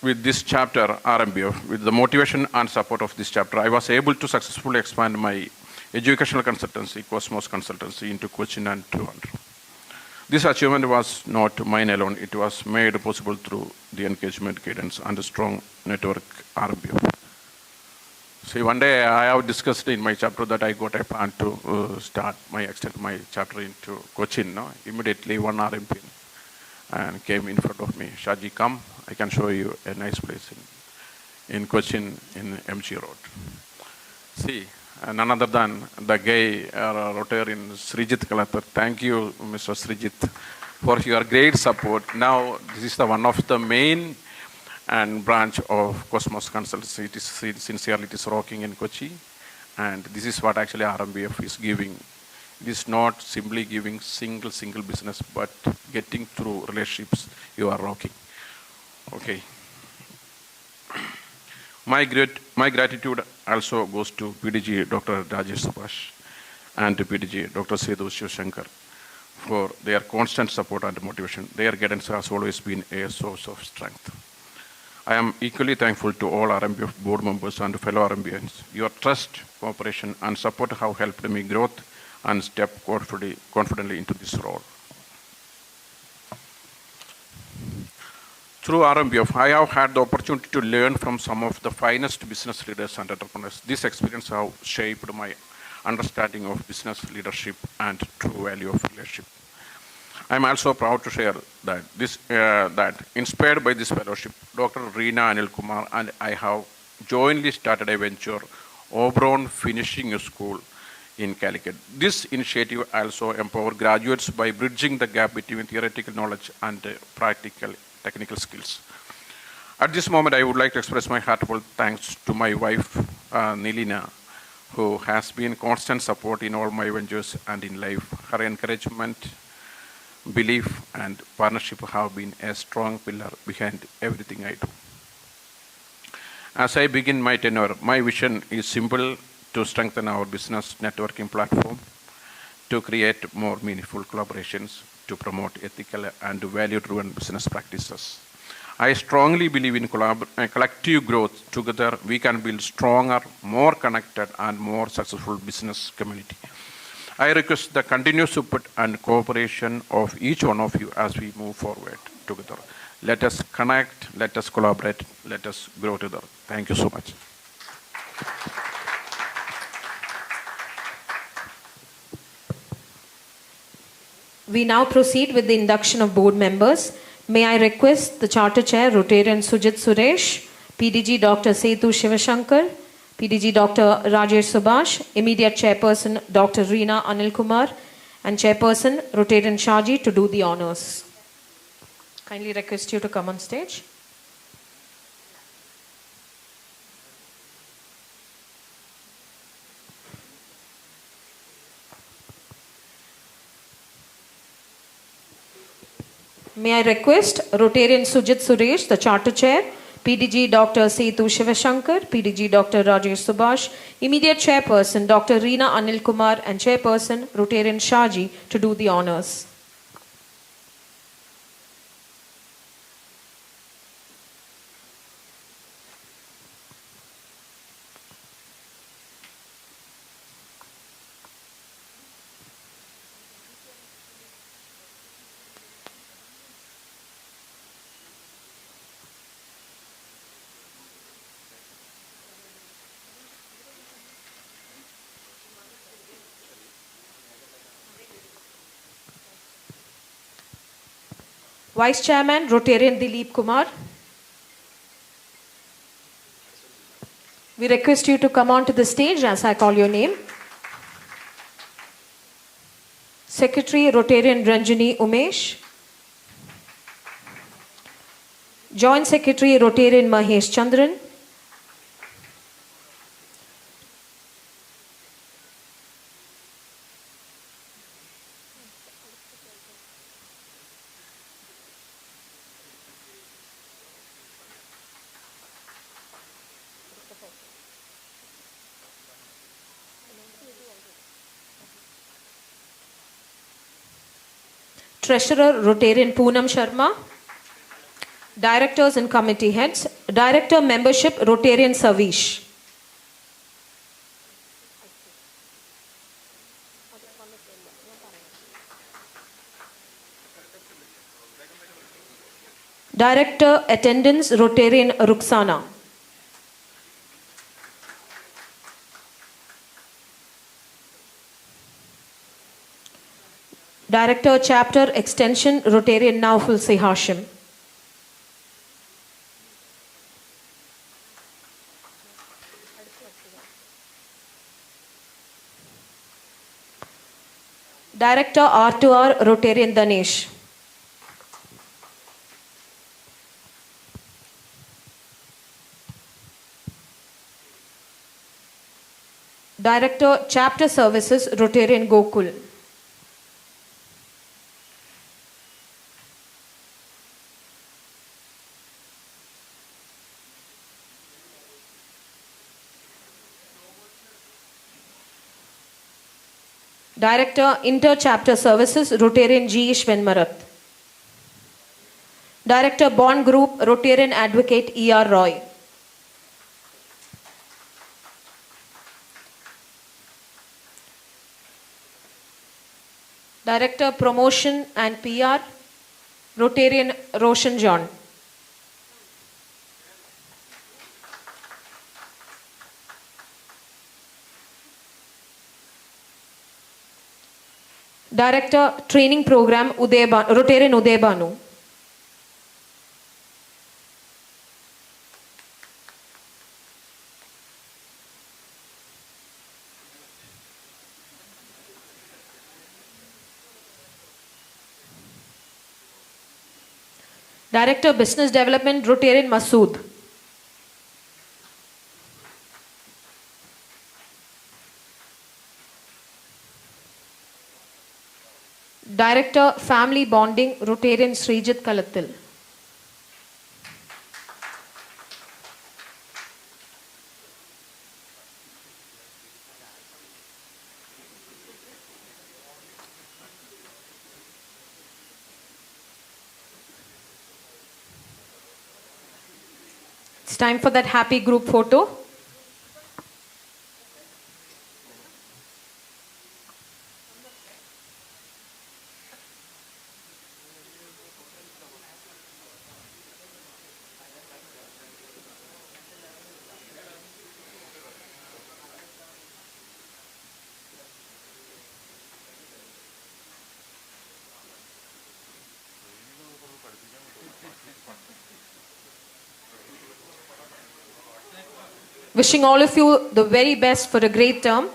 with this chapter, RMBF, with the motivation and support of this chapter. I was able to successfully expand my educational consultancy, Cosmos Consultancy, into Cochin and Trivandrum. This achievement was not mine alone. It was made possible through the engagement, guidance, and a strong network RMBF. See, one day I have discussed in my chapter that I got a plan to extend my chapter into Cochin. No? Immediately one RMP and came in front of me. Shaji, come, I can show you a nice place in Cochin in MG Road. See, none other than the guy, Rotarian Srijit Kalathar. Thank you, Mr. Srijit, for your great support. Now, this is one of the main and branch of Cosmos Consultancy. It is sincerely, it is rocking in Kochi. And this is what actually RMBF is giving. It is not simply giving single business, but getting through relationships, you are rocking. Okay. My gratitude also goes to PDG Dr. Rajesh Subhash and to PDG Dr. Sedhu Shivshankar for their constant support and motivation. Their guidance has always been a source of strength. I am equally thankful to all RMBF board members and fellow RMBians. Your trust, cooperation, and support have helped me grow and step confidently into this role. Through RMBF, I have had the opportunity to learn from some of the finest business leaders and entrepreneurs. This experience has shaped my understanding of business leadership and true value of leadership. I am also proud to share that that inspired by this fellowship, Dr. Reena Anil Kumar and I have jointly started a venture, Oberon Finishing School in Calicut. This initiative also empowers graduates by bridging the gap between theoretical knowledge and practical technical skills. At this moment, I would like to express my heartfelt thanks to my wife, Nilina, who has been constant support in all my ventures and in life. Her encouragement, belief, and partnership have been a strong pillar behind everything I do. As I begin my tenure, my vision is simple: to strengthen our business networking platform, to create more meaningful collaborations, to promote ethical and value-driven business practices. I strongly believe in collective growth. Together, we can build stronger, more connected, and more successful business community. I request the continuous support and cooperation of each one of you as we move forward together. Let us connect, let us collaborate, let us grow together. Thank you so much. We now proceed with the induction of board members. May I request the Charter Chair, Rotarian Sujit Suresh, PDG Dr. Sethu Shivashankar, PDG Dr. Rajesh Subhash, immediate Chairperson Dr. Reena Anil Kumar, and Chairperson Rotarian Shaji to do the honors. Kindly request you to come on stage. May I request Rotarian Sujit Suresh, the Charter Chair, PDG Dr. Sethu Shivashankar, PDG Dr. Rajesh Subhash, immediate Chairperson Dr. Reena Anil Kumar, and Chairperson Rotarian Shaji to do the honors. Vice Chairman, Rotarian Dilip Kumar. We request you to come on to the stage as I call your name. Secretary, Rotarian Ranjani Umesh. Joint Secretary, Rotarian Mahesh Chandran. Treasurer, Rotarian Poonam Sharma. Directors and committee heads. Director Membership, Rotarian Savish. Director Attendance, Rotarian Ruxana. Director Chapter Extension, Rotarian Naufal C. Hashim. Director R2R, Rotarian Danesh. Director Chapter Services, Rotarian Gokul. Director Inter-Chapter Services, Rotarian G. Ishwenmarat. Director Bond Group, Rotarian Advocate E.R. Roy. Director Promotion and PR, Rotarian Roshan John. Director Training Program, Rotarian Uday Banu. Director Business Development, Rotarian Masood. Director Family Bonding, Rotarian Srijit Kalathil. It's time for that happy group photo. Wishing all of you the very best for a great term.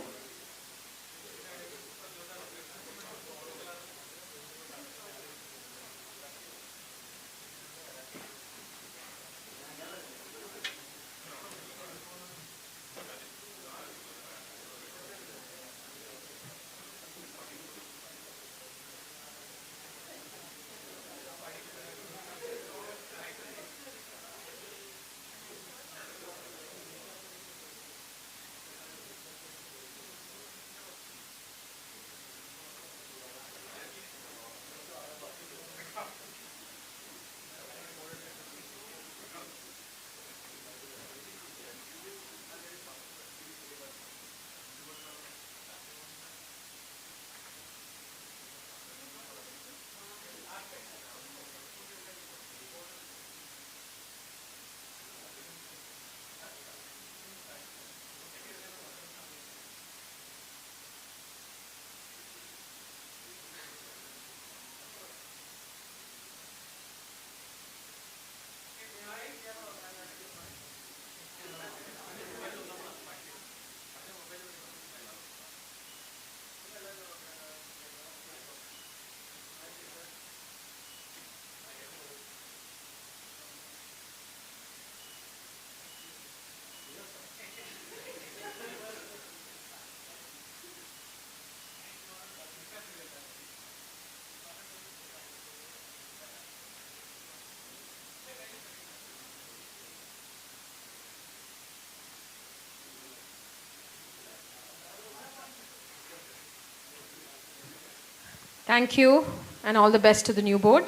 Thank you, and all the best to the new board.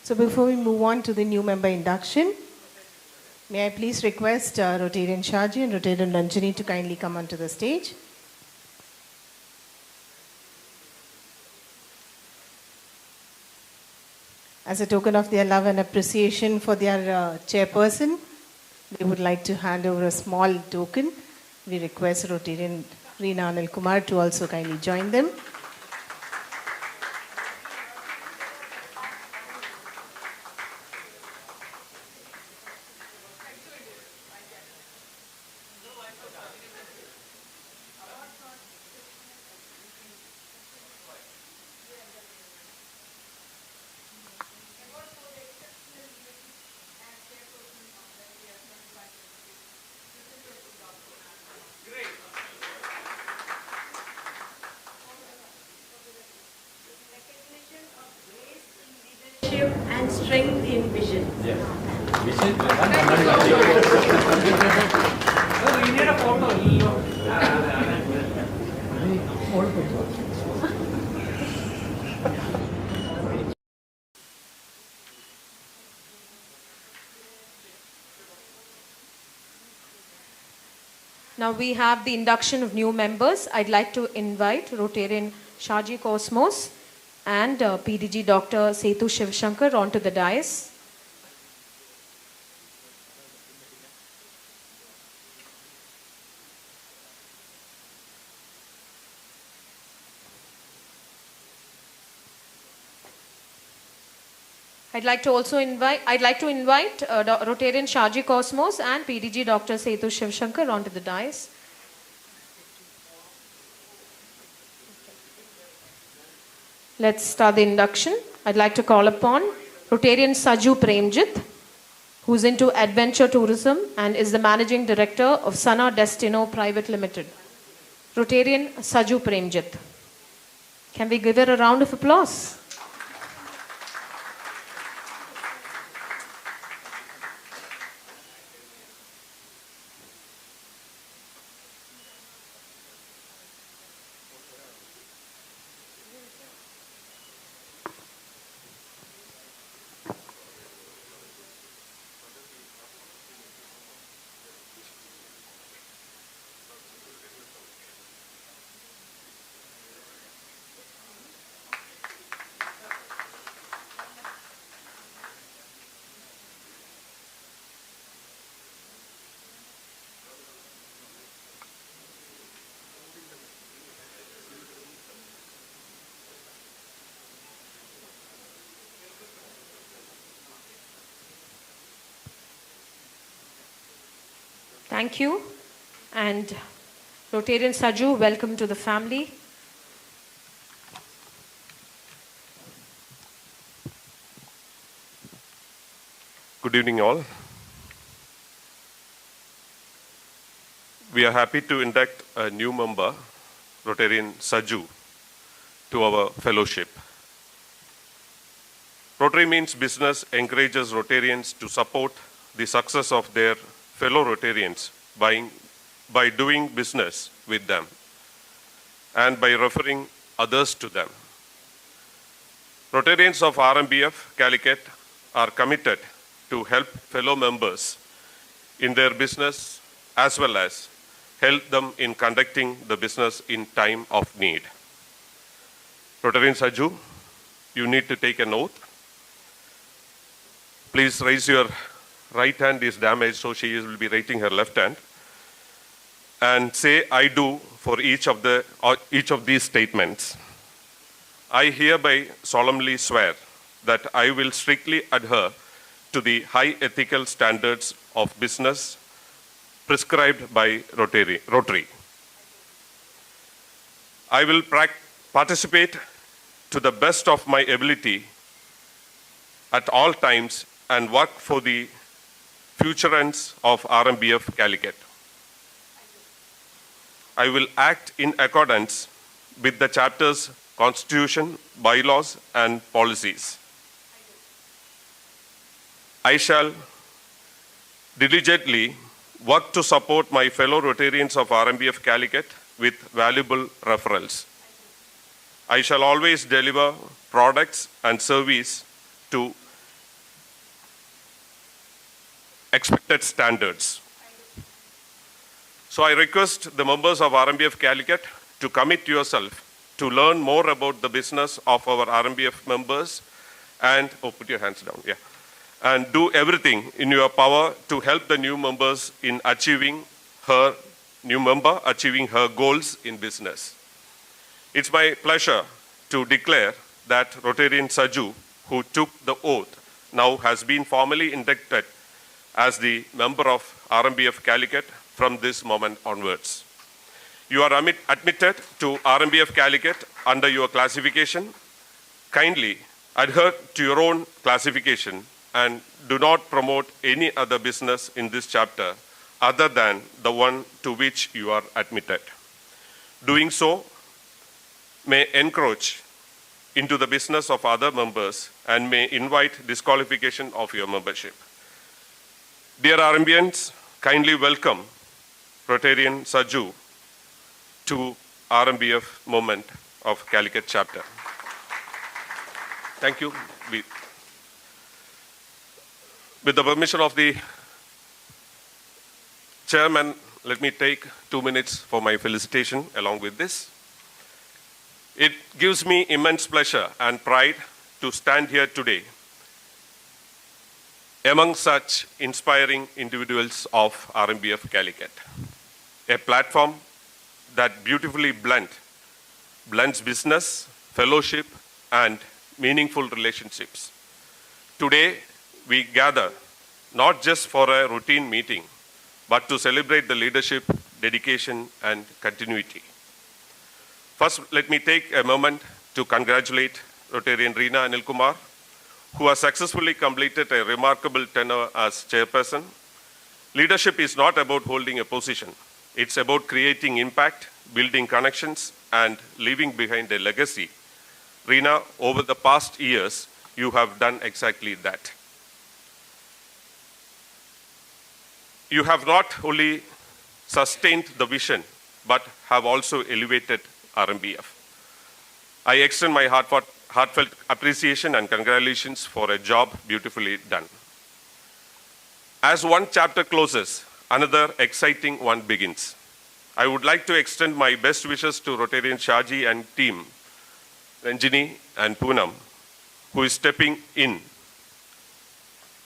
So before we move on to the new member induction, may I please request Rotarian Shaji and Rotarian Ranjani to kindly come onto the stage. As a token of their love and appreciation for their chairperson, they would like to hand over a small token. We request Rotarian Reena Anil Kumar to also kindly join them. And strength in vision. Now we have the induction of new members. I'd like to invite Rotarian Shaji Cosmos and PDG Dr. Sethu Shivshankar onto the dais. I'd like to invite Rotarian Shaji Cosmos and PDG Dr. Sethu Shivshankar onto the dais. Let's start the induction. I'd like to call upon Rotarian Saju Premjit, who's into adventure tourism and is the managing director of Sana Destino Private Limited. Rotarian Saju Premjit. Can we give her a round of applause? Thank you. And Rotarian Saju, welcome to the family. Good evening, all. We are happy to induct a new member, Rotarian Saju, to our fellowship. Rotary Means Business encourages Rotarians to support the success of their fellow Rotarians by doing business with them and by referring others to them. Rotarians of RMBF CALICUT are committed to help fellow members in their business as well as help them in conducting the business in time of need. Rotarian Saju, you need to take an oath. Please raise your right hand is damaged, so she will be raising her left hand. And say, I do for each of these statements. I hereby solemnly swear that I will strictly adhere to the high ethical standards of business prescribed by Rotary. I will participate to the best of my ability at all times and work for the future ends of RMBF CALICUT. I will act in accordance with the chapter's constitution, bylaws, and policies. I shall diligently work to support my fellow Rotarians of RMBF CALICUT with valuable referrals. I shall always deliver products and service to expected standards. So I request the members of RMBF CALICUT to commit yourself to learn more about the business of our RMBF members and, put your hands down, yeah. And do everything in your power to help the new members in achieving her goals in business. It's my pleasure to declare that Rotarian Saju, who took the oath, now has been formally inducted as the member of RMBF CALICUT from this moment onwards. You are admitted to RMBF CALICUT under your classification. Kindly adhere to your own classification and do not promote any other business in this chapter other than the one to which you are admitted. Doing so may encroach into the business of other members and may invite disqualification of your membership. Dear RMBians, kindly welcome Rotarian Saju to RMBF moment of CALICUT chapter. Thank you. With the permission of the chairman, let me take 2 minutes for my felicitation along with this. It gives me immense pleasure and pride to stand here today among such inspiring individuals of RMBF CALICUT, a platform that beautifully blends business, fellowship, and meaningful relationships. Today, we gather not just for a routine meeting, but to celebrate the leadership, dedication, and continuity. First, let me take a moment to congratulate Rotarian Reena Anilkumar, who has successfully completed a remarkable tenure as chairperson. Leadership is not about holding a position. It's about creating impact, building connections, and leaving behind a legacy. Reena, over the past years, you have done exactly that. You have not only sustained the vision, but have also elevated RMBF. I extend my heartfelt appreciation and congratulations for a job beautifully done. As one chapter closes, another exciting one begins. I would like to extend my best wishes to Rotarian Shaji and team, Ranjini and Poonam, who is stepping in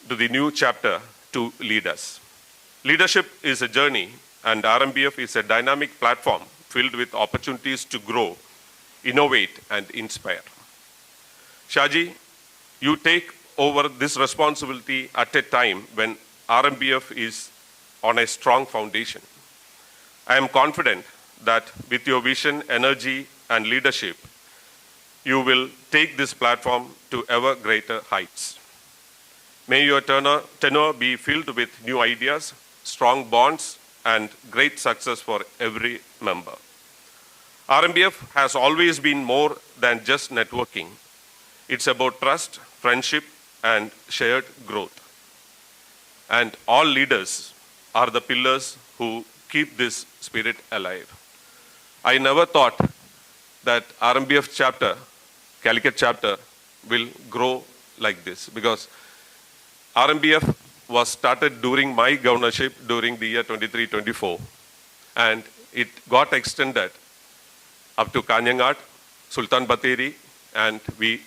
to the new chapter to lead us. Leadership is a journey, and RMBF is a dynamic platform filled with opportunities to grow, innovate, and inspire. Shaji, you take over this responsibility at a time when RMBF is on a strong foundation. I am confident that with your vision, energy, and leadership, you will take this platform to ever greater heights. May your tenure be filled with new ideas, strong bonds, and great success for every member. RMBF has always been more than just networking. It's about trust, friendship, and shared growth. And all leaders are the pillars who keep this spirit alive. I never thought that RMBF chapter, CALICUT chapter, will grow like this, because RMBF was started during my governorship during the year 23-24, and it got extended up to Kanyangat, Sultan Bateri, and we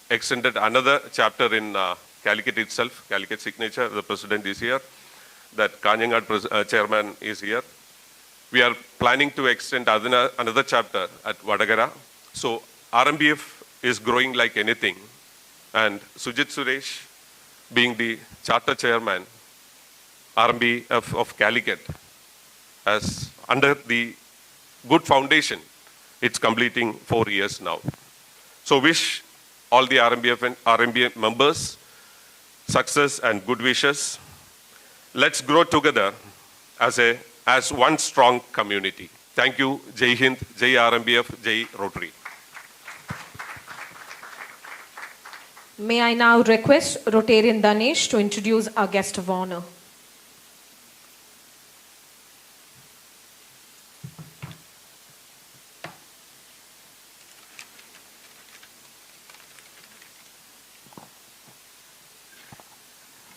extended another chapter in CALICUT itself, CALICUT signature. The president is here, that Kanyangat chairman is here. We are planning to extend another chapter at Vadagara. So RMBF is growing like anything. And Sujit Suresh, being the charter chairman, RMBF of CALICUT, as under the good foundation, it's completing 4 years now. So wish all the RMBF and RMBF members success and good wishes. Let's grow together as one strong community. Thank you. Jai Hind, Jai RMBF, Jai Rotary. May I now request Rotarian Danesh to introduce our guest of honor.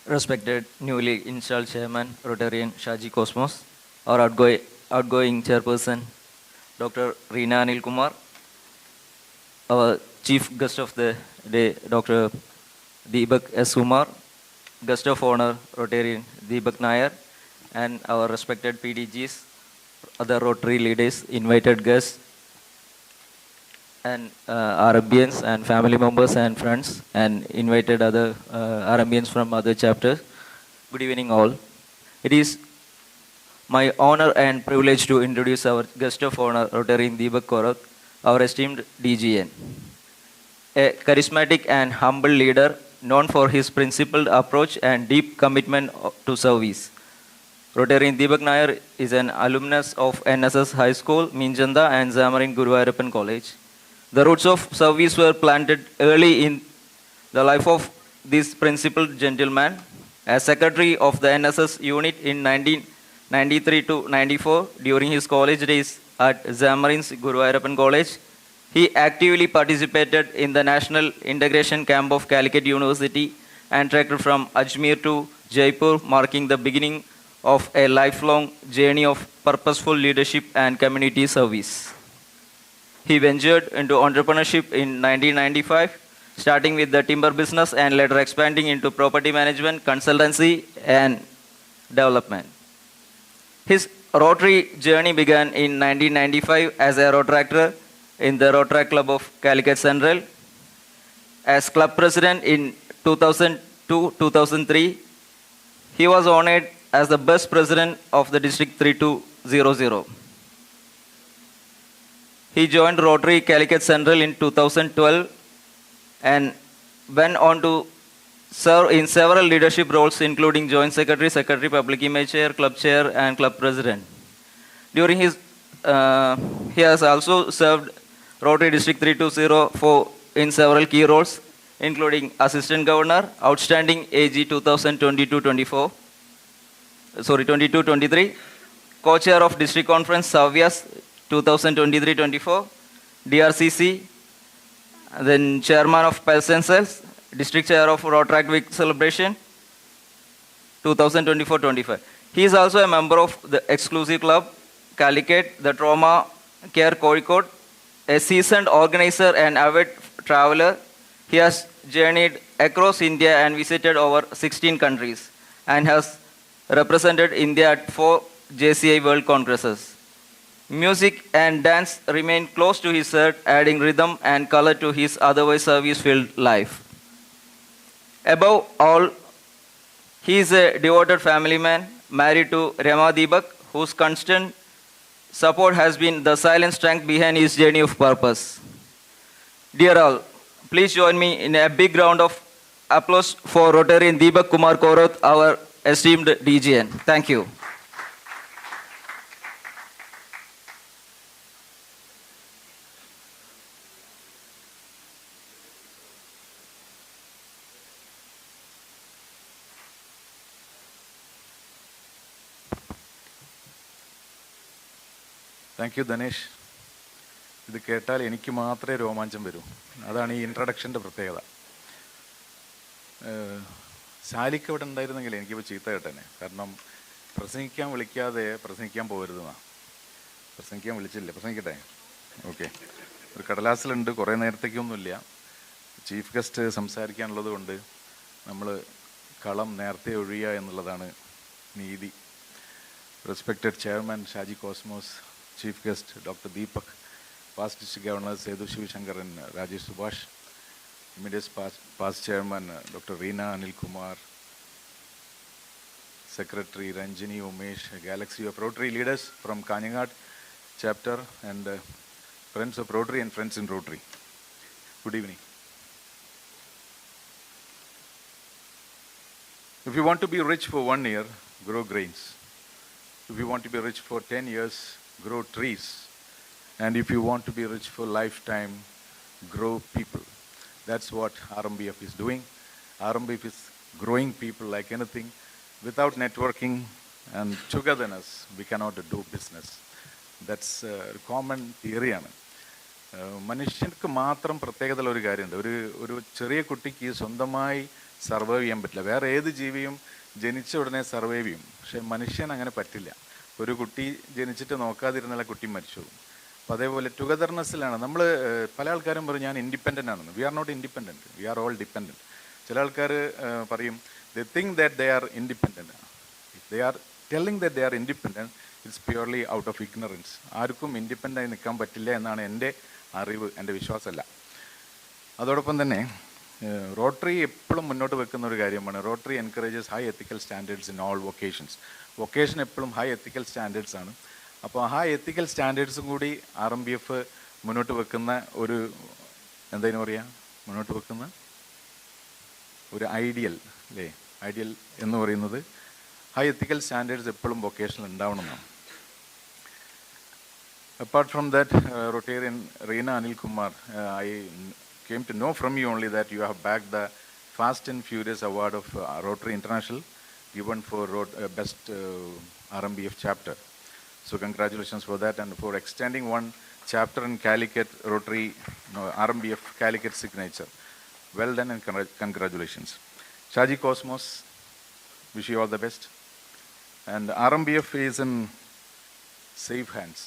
Respected newly installed chairman, Rotarian Shaji Cosmos, our outgoing chairperson, Dr. Reena Anil Kumar, our chief guest of the day, Dr. Deepak S. Kumar, guest of honor, Rotarian Deepak Nair, and our respected PDGs, other Rotary leaders, invited guests, and RMBNs and family members and friends, and invited other RMBNs from other chapters. Good evening all. It is my honor and privilege to introduce our guest of honor, Rotarian Deepak Korak, our esteemed DGN. A charismatic and humble leader known for his principled approach and deep commitment to service. Rotarian Deepak Nair is an alumnus of NSS High School, Minjanda, and Zamarin Guruvayurappan College. The roots of service were planted early in the life of this principled gentleman. As secretary of the NSS unit in 1993 to 94, during his college days at Zamarin's Guruvayurappan College, he actively participated in the National Integration Camp of Calicut University and trekked from Ajmer to Jaipur, marking the beginning of a lifelong journey of purposeful leadership and community service. He ventured into entrepreneurship in 1995, starting with the timber business and later expanding into property management, consultancy, and development. His Rotary journey began in 1995 as a Rotaractor in the Rotary Club of Calicut Central. As club president in 2002-2003, he was honored as the best president of the District 3200. He joined Rotary Calicut Central in 2012 and went on to serve in several leadership roles, including Joint Secretary, Secretary, Public Image Chair, Club Chair, and Club President. During his, he has also served Rotary District 3204 in several key roles, including Assistant Governor, Outstanding AG 22-23, Co-Chair of District Conference, Savyas 2023-24, DRCC, then Chairman of Pulse and Cells, District Chair of Rotaract Week Celebration 2024-25. He is also a member of the exclusive club, Calicut, the Trauma Care Kozhikode, a seasoned organizer and avid traveler. He has journeyed across India and visited over 16 countries and has represented India at 4 JCI World Congresses. Music and dance remain close to his heart, adding rhythm and color to his otherwise service-filled life. Above all, he is a devoted family man married to Rema Deepak, whose constant support has been the silent strength behind his journey of purpose. Dear all, please join me in a big round of applause for Rotarian Deepak Kumar Korath, our esteemed DGN. Thank you. Thank you Dhanesh. ഇത് കേട്ടാൽ എനിക്ക് മാത്രമേ രോമാഞ്ചം വരൂ. അതാണ് ഈ ഇൻട്രഡക്ഷൻ്റെ പ്രത്യേകത. ശാലിക്ക് ഇവിടെ ഉണ്ടായിരുന്നെങ്കിൽ എനിക്കിപ്പോൾ ചീത്ത കേട്ടേനെ. കാരണം പ്രസംഗിക്കാൻ വിളിക്കാതെ പ്രസംഗിക്കാൻ പോകരുതെന്നാണ്. പ്രസംഗിക്കാൻ വിളിച്ചില്ല, പ്രസംഗിക്കട്ടെ? ഓക്കെ. ഒരു കടലാസിലുണ്ട്, കുറേ നേരത്തേക്കൊന്നുമില്ല. ചീഫ് ഗസ്റ്റ് സംസാരിക്കാനുള്ളത് കൊണ്ട് നമ്മൾ കളം നേരത്തെ ഒഴിയുക എന്നുള്ളതാണ് നീതി. Respected chairman Shaji Cosmos, Chief Guest Dr. Deepak, past District Governor Sedhu Shivashankar and Rajesh Subhash, immediate past Chairman Dr. Reena Anil Kumar, Secretary Ranjini Umesh, a galaxy of Rotary leaders from Kanyangat chapter, and friends of Rotary and friends in Rotary. Good evening. If you want to be rich for 1 year, grow grains. If you want to be rich for 10 years, grow trees. And if you want to be rich for lifetime, grow people. That's what RMBF is doing. RMBF is growing people like anything. Without networking and togetherness, we cannot do business. That's a common theory. മനുഷ്യർക്ക് മാത്രം പ്രത്യേകതയുള്ള ഒരു കാര്യമുണ്ട്. ഒരു ചെറിയ കുട്ടിക്ക് സ്വന്തമായി survive ചെയ്യാൻ പറ്റില്ല. വേറെ ഏത് ജീവിയും ജനിച്ച ഉടനെ സർവൈവ് ചെയ്യും. പക്ഷെ മനുഷ്യൻ അങ്ങനെ പറ്റില്ല. ഒരു കുട്ടി ജനിച്ചിട്ട് നോക്കാതിരുന്നാൽ ആ കുട്ടി മരിച്ചു. അപ്പോൾ അതേപോലെ ടുഗദർനെസ്സിലാണ് നമ്മൾ. പല ആൾക്കാരും പറയും ഞാൻ ഇൻഡിപെൻഡൻ്റ് ആണെന്ന്. We are not independent, we are all dependent. ചില ആൾക്കാർ പറയും they think that they are independent. If they are telling that they are independent, it's purely out of ignorance. ആർക്കും ഇൻഡിപെൻഡൻ്റ് ആയി നിൽക്കാൻ പറ്റില്ല എന്നാണ് എൻ്റെ അറിവ്, എൻ്റെ വിശ്വാസമല്ല. അതോടൊപ്പം തന്നെ റോട്ടറി എപ്പോഴും മുന്നോട്ട് വെക്കുന്ന ഒരു കാര്യമാണ്, rotary encourages high ethical standards in all vocations. Vocation എപ്പോഴും ഹൈ എത്തിക്കൽ സ്റ്റാൻഡേർഡ്സ് ആണ്. അപ്പോൾ ഹൈ എത്തിക്കൽ സ്റ്റാൻഡേർഡ്സും കൂടി RMBF മുന്നോട്ട് വെക്കുന്ന ഒരു എന്തായാലും പറയുക, മുന്നോട്ട് വെക്കുന്ന ഒരു ഐഡിയൽ അല്ലേ? ഐഡിയൽ എന്ന് പറയുന്നത് ഹൈ എത്തിക്കൽ സ്റ്റാൻഡേർഡ്സ് എപ്പോഴും വൊക്കേഷനിൽ ഉണ്ടാവണമെന്നാണ്. Apart from that, Rotarian Reena Anil Kumar, I came to know from you only that you have bagged the Fast and Furious Award of Rotary International, given for best RMBF chapter. So congratulations for that, and for extending one chapter in CALICUT Rotary, RMBF CALICUT signature. Well done and congratulations. Shaji Cosmos, wish you all the best. And RMBF is in safe hands.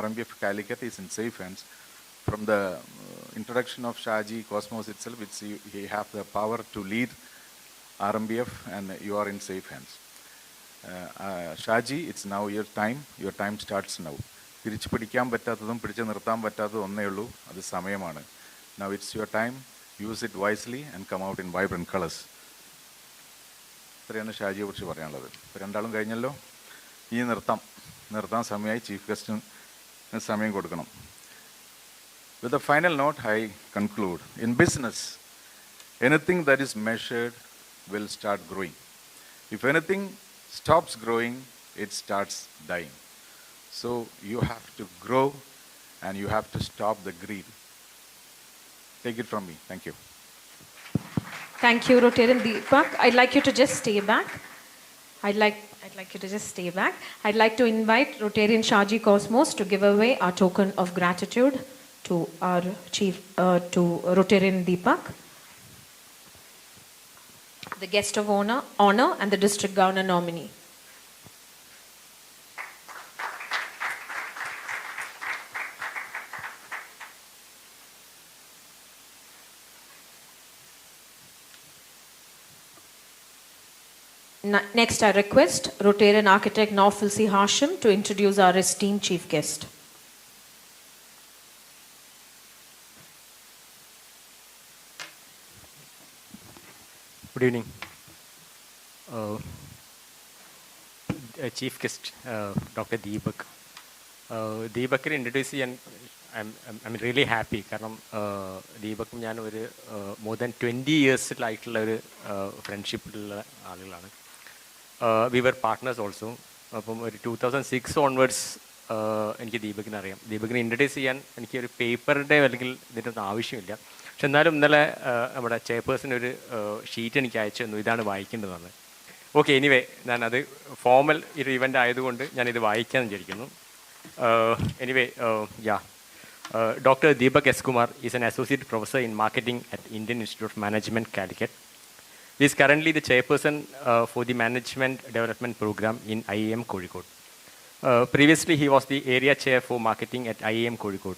RMBF CALICUT is in safe hands. From the introduction of Shaji Cosmos itself, he have the power to lead RMBF, and you are in safe hands. Shaji, it's now your time starts now. തിരിച്ചു പിടിക്കാൻ പറ്റാത്തതും പിടിച്ചു നിർത്താൻ പറ്റാത്തതും ഒന്നേ ഉള്ളൂ, അത് സമയമാണ്. Now it's your time, use it wisely and come out in vibrant colors. ഇത്രയാണ് ഷാജിയെ കുറിച്ച് പറയാനുള്ളത്. ഇപ്പോൾ രണ്ടാളും കഴിഞ്ഞല്ലോ, ഇനി നിർത്താൻ സമയമായി. ചീഫ് ഗസ്റ്റിന് സമയം കൊടുക്കണം. With a final note, I conclude. In business, anything that is measured will start growing. If anything stops growing, it starts dying. So you have to grow and you have to stop the greed. Take it from me. Thank you. Thank you, Rotarian Deepak. I'd like you to just stay back. I'd like you to just stay back. I'd like to invite Rotarian Shaji Cosmos to give away our token of gratitude to our chief, to Rotarian Deepak, the guest of honor and the district governor nominee. Next, I request Rotarian architect Naufal C. Hashim to introduce our esteemed chief guest. Good evening. Chief guest doctor Deepak. ദീപക്കിനെ introduce ചെയ്യാൻ I'm really happy. കാരണം ദീപക്കും ഞാൻ ഒരു more than 20 ഇയേഴ്സിലായിട്ടുള്ള ഒരു ഫ്രണ്ട്ഷിപ്പിലുള്ള ആളുകളാണ്. We were partners also. അപ്പം ഒരു 2006 ഓൺവേർഡ്സ് എനിക്ക് ദീപകിനെ അറിയാം. ദീപകിനെ ഇൻട്രൊഡ്യൂസ് ചെയ്യാൻ എനിക്കൊരു പേപ്പറിൻ്റെ അല്ലെങ്കിൽ ഇതിൻ്റെ ഒന്നും ആവശ്യമില്ല. പക്ഷെ എന്നാലും ഇന്നലെ നമ്മുടെ ചെയർപേഴ്സൺ ഒരു ഷീറ്റ് എനിക്ക് അയച്ചു തന്നു, ഇതാണ് വായിക്കേണ്ടതെന്ന്. ഓക്കെ, എനിവേ ഞാനത് ഫോമൽ ഒരു ഇവൻ്റ് ആയതുകൊണ്ട് ഞാനിത് വായിക്കാൻ വിചാരിക്കുന്നു. Anyway yeah Dr. Deepak S. Kumar is an associate professor in marketing at Indian Institute of Management, CALICUT. He is currently the chairperson for the Management Development Program in IIM Kozhikode. Previously, he was the area chair for marketing at IIM Kozhikode.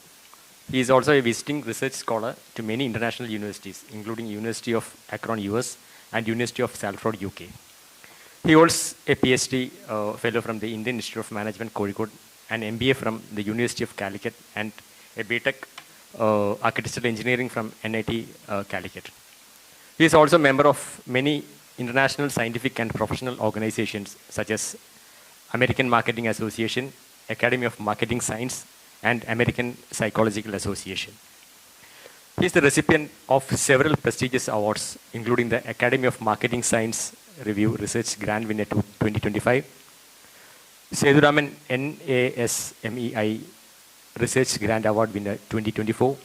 He is also a visiting research scholar to many international universities, including University of Akron, US, and University of Salford, UK. He holds a PhD fellow from the Indian Institute of Management, Kozhikode, an MBA from the University of Calicut, and a BTech Architectural Engineering from NIT Calicut. He is also a member of many international scientific and professional organizations such as American Marketing Association, Academy of Marketing Science, and American Psychological Association. He is the recipient of several prestigious awards, including the Academy of Marketing Science Review Research Grand Winner 2025, Seduraman NASMEI Research Grand Award Winner 2024,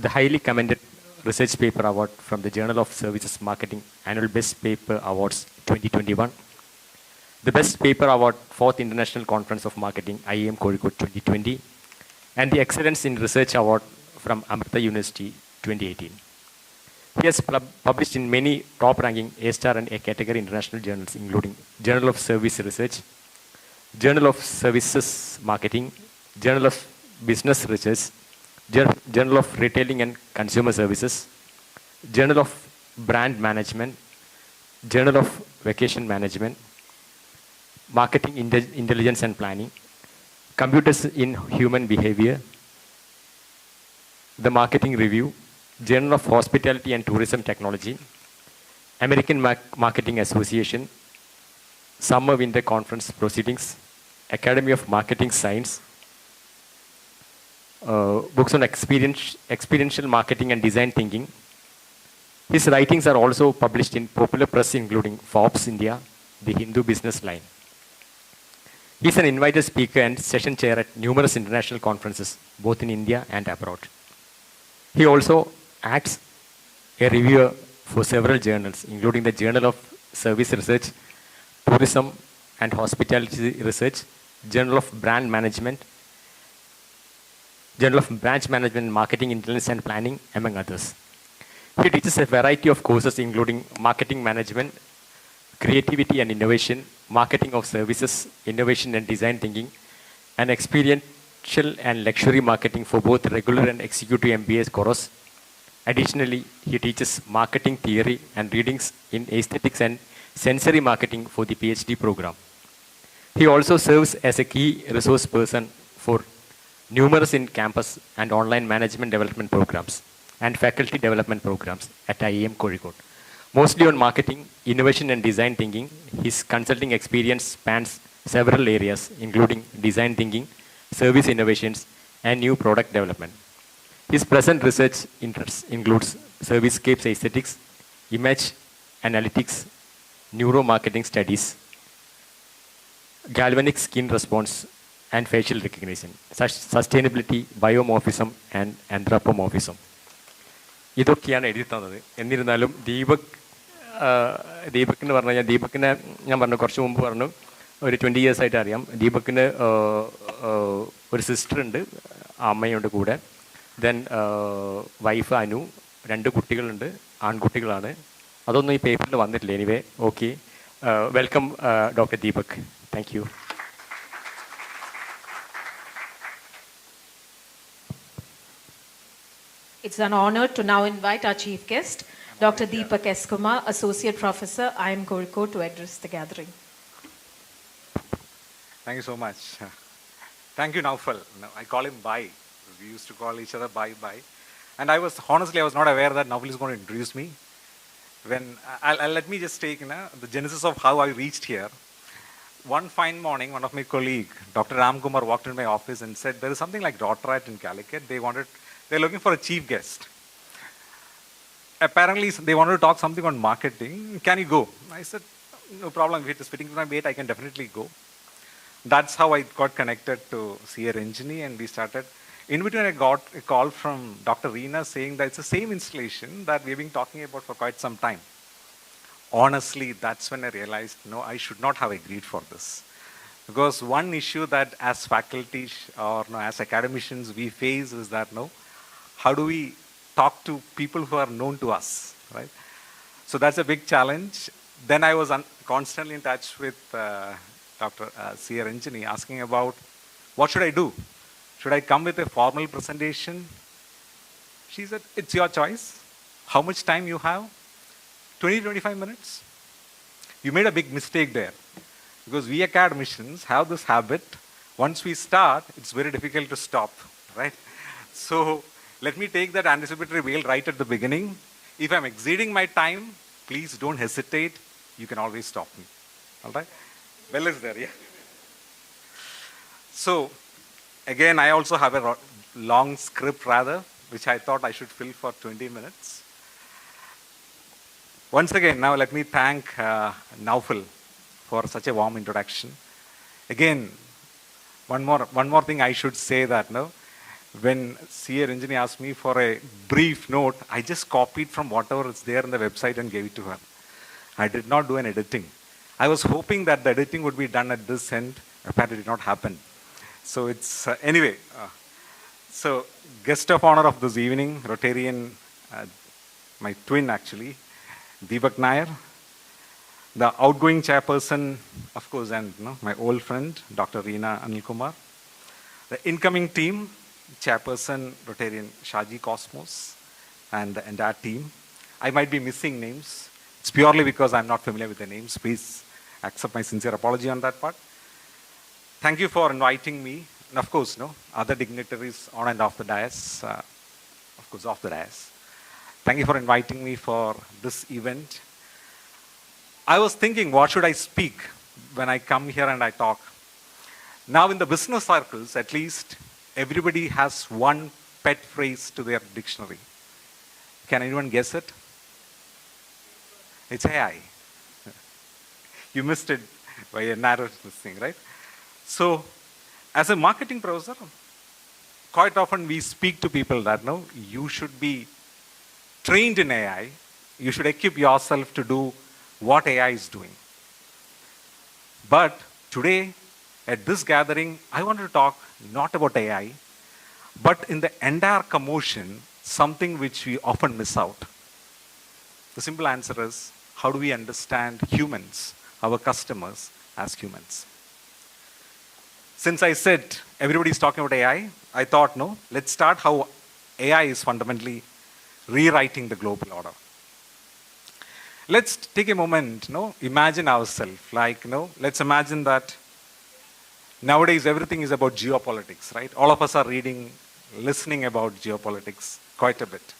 the highly commended Research Paper Award from the Journal of Services Marketing Annual Best Paper Awards 2021, the Best Paper Award 4th International Conference of Marketing IIM Kozhikode 2020, and the Excellence in Research Award from Amrita University 2018. He has published in many top-ranking A-star and A-category international journals, including Journal of Service Research, Journal of Services Marketing, Journal of Business Research, Journal of Retailing and Consumer Services, Journal of Brand Management, Journal of Vacation Management, Marketing Intelligence and Planning, Computers in Human Behavior, the Marketing Review, Journal of Hospitality and Tourism Technology, American Marketing Association, Summer Winter Conference Proceedings, Academy of Marketing Science, books on experiential marketing and design thinking. His writings are also published in popular press including Forbes India, The Hindu Business Line. He is an invited speaker and session chair at numerous international conferences, both in India and abroad. He also acts a reviewer for several journals, including the Journal of Service Research, Tourism and Hospitality Research, Journal of Brand Management, Journal of Branch Management, Marketing Intelligence and Planning, among others. He teaches a variety of courses including Marketing Management, Creativity and Innovation, Marketing of Services, Innovation and Design Thinking, and Experiential and Luxury Marketing for both regular and executive MBA courses. Additionally, he teaches Marketing Theory and Readings in Aesthetics and Sensory Marketing for the PhD program. He also serves as a key resource person for numerous in-campus and online management development programs and faculty development programs at IIM Kozhikode. Mostly on marketing, innovation and design thinking, his consulting experience spans several areas including design thinking, service innovations, and new product development. His present research interests includes servicescapes aesthetics, image analytics, neuromarketing studies, galvanic skin response, and facial recognition, sustainability, biomorphism, and anthropomorphism. ഇതൊക്കെയാണ് എഴുതി തന്നത്. എന്നിരുന്നാലും ദീപക്കിന് പറഞ്ഞു കഴിഞ്ഞാൽ ദീപക്കിനെ ഞാൻ പറഞ്ഞു കുറച്ച് മുമ്പ് പറഞ്ഞു ഒരു 20 years ആയിട്ട് അറിയാം. ദീപക്കിന് ഒരു സിസ്റ്റർ ഉണ്ട്, അമ്മയുണ്ട് കൂടെ. ദെൻ വൈഫ് അനു, 2 കുട്ടികളുണ്ട്, ആൺകുട്ടികളാണ്. അതൊന്നും ഈ പേപ്പറിൽ വന്നിട്ടില്ല. Anyway okay, welcome doctor Deepak. Thank you. It's an honor to now invite our chief guest, Dr. Deepak S. Kumar, Associate Professor, IIM Kozhikode, to address the gathering. Thank you so much. Thank you, Naufal. I call him Bye. We used to call each other Bye. And I was not aware that Naufal is going to introduce me. Let me just take the genesis of how I reached here. one fine morning, one of my colleagues, Dr. Ram Kumar, walked into my office and said, there is something like doctorate in Calicut. They're looking for a chief guest. Apparently, they wanted to talk something on marketing. Can you go? I said, no problem. If it is fitting to my weight, I can definitely go. That's how I got connected to CA Engineer, and we started. In between, I got a call from Dr. Reena saying that it's the same installation that we've been talking about for quite some time. Honestly, that's when I realized, no, I should not have agreed for this. Because one issue that as faculty or no, as academicians we face is that, no, how do we talk to people who are known to us, right? So that's a big challenge. Then I was constantly in touch with Dr. C.R. Engineer asking about what should I do? Should I come with a formal presentation? She said, it's your choice. How much time you have? 20, 25 minutes. You made a big mistake there. Because we academicians have this habit. Once we start, it's very difficult to stop, right? So let me take that anticipatory veil right at the beginning. If I'm exceeding my time, please don't hesitate. You can always stop me. All right? Bell is there, yeah? So, again, I also have a long script rather, which I thought I should fill for 20 minutes. Once again, now let me thank Naufal for such a warm introduction. Again, one more thing I should say that, no, when CA Engineer asked me for a brief note, I just copied from whatever is there on the website and gave it to her. I did not do an editing. I was hoping that the editing would be done at this end. Apparently it did not happen. So it's, anyway, so guest of honor of this evening, Rotarian, my twin actually, Deepak Nair, the outgoing chairperson, of course, and my old friend, Dr. Reena Anil Kumar, the incoming team, chairperson, Rotarian Shaji Cosmos, and the entire team. I might be missing names. It's purely because I'm not familiar with the names. Please accept my sincere apology on that part. Thank you for inviting me. And of course, other dignitaries on and off the dais, of course, off the dais. Thank you for inviting me for this event. I was thinking, what should I speak when I come here and I talk? Now in the business circles, at least, everybody has one pet phrase to their dictionary. Can anyone guess it? It's AI. You missed it by a narrow thing, right? So, as a marketing professor, quite often we speak to people that, no, you should be trained in AI. You should equip yourself to do what AI is doing. But today, at this gathering, I want to talk not about AI, but in the entire commotion, something which we often miss out. The simple answer is, how do we understand humans, our customers, as humans? Since I said everybody is talking about AI, I thought, no, let's start how AI is fundamentally rewriting the global order. Let's take a moment, imagine ourselves, let's imagine that nowadays everything is about geopolitics, right? All of us are reading, listening about geopolitics quite a bit.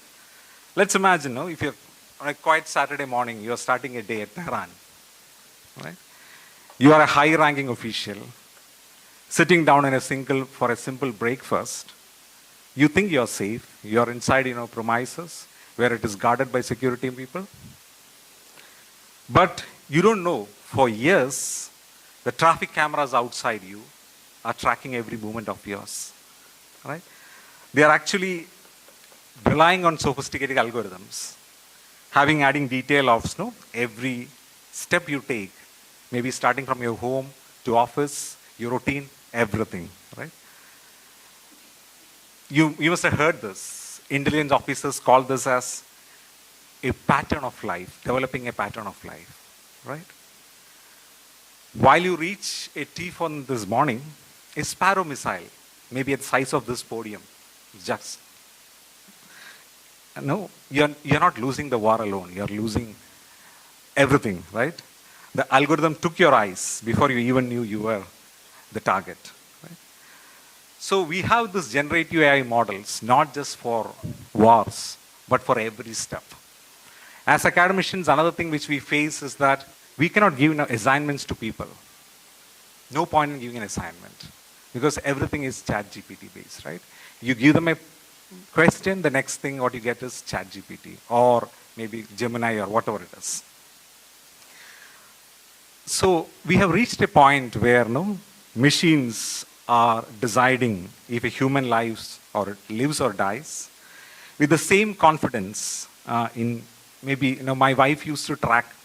Let's imagine, if you're on a quiet Saturday morning, you're starting a day at Tehran, right? You are a high-ranking official, sitting down for a simple breakfast. You think you're safe. You're inside, premises where it is guarded by security people. But you don't know, for years, the traffic cameras outside you are tracking every movement of yours, right? They are actually relying on sophisticated algorithms, adding detail of every step you take, maybe starting from your home to office, your routine, everything, right? You must have heard this. Intelligence officers call this as a pattern of life, developing a pattern of life, right? While you reach a T-phone this morning, a Sparrow missile, maybe at the size of this podium, just, no, you're not losing the war alone, you're losing everything, right? The algorithm took your eyes before you even knew you were the target, right? So we have these generative AI models, not just for wars, but for every step. As academicians, another thing which we face is that we cannot give assignments to people. no point in giving an assignment because everything is ChatGPT based, right? You give them a question, the next thing what you get is ChatGPT or maybe Gemini or whatever it is. So we have reached a point where machines are deciding if a human lives or lives or dies with the same confidence in maybe, my wife used to track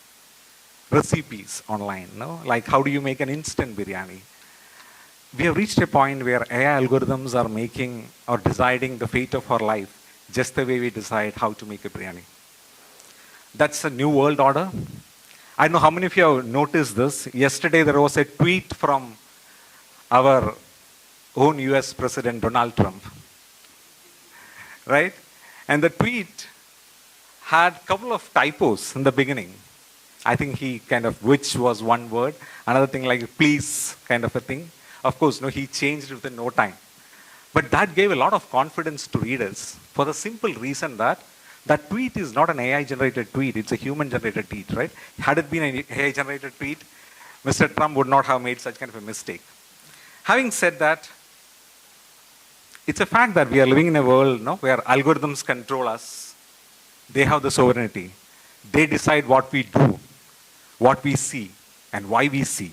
recipes online, like how do you make an instant biryani. We have reached a point where AI algorithms are making or deciding the fate of our life just the way we decide how to make a biryani. That's a new world order. I don't know how many of you have noticed this. Yesterday there was a tweet from our own US President Donald Trump, right? And the tweet had a couple of typos in the beginning. I think he kind of, which was one word, another thing like please kind of a thing. Of course, he changed it within no time. But that gave a lot of confidence to readers for the simple reason that that tweet is not an AI-generated tweet, it's a human-generated tweet, right? Had it been an AI-generated tweet, Mr. Trump would not have made such kind of a mistake. Having said that, it's a fact that we are living in a world where algorithms control us. They have the sovereignty. They decide what we do, what we see, and why we see,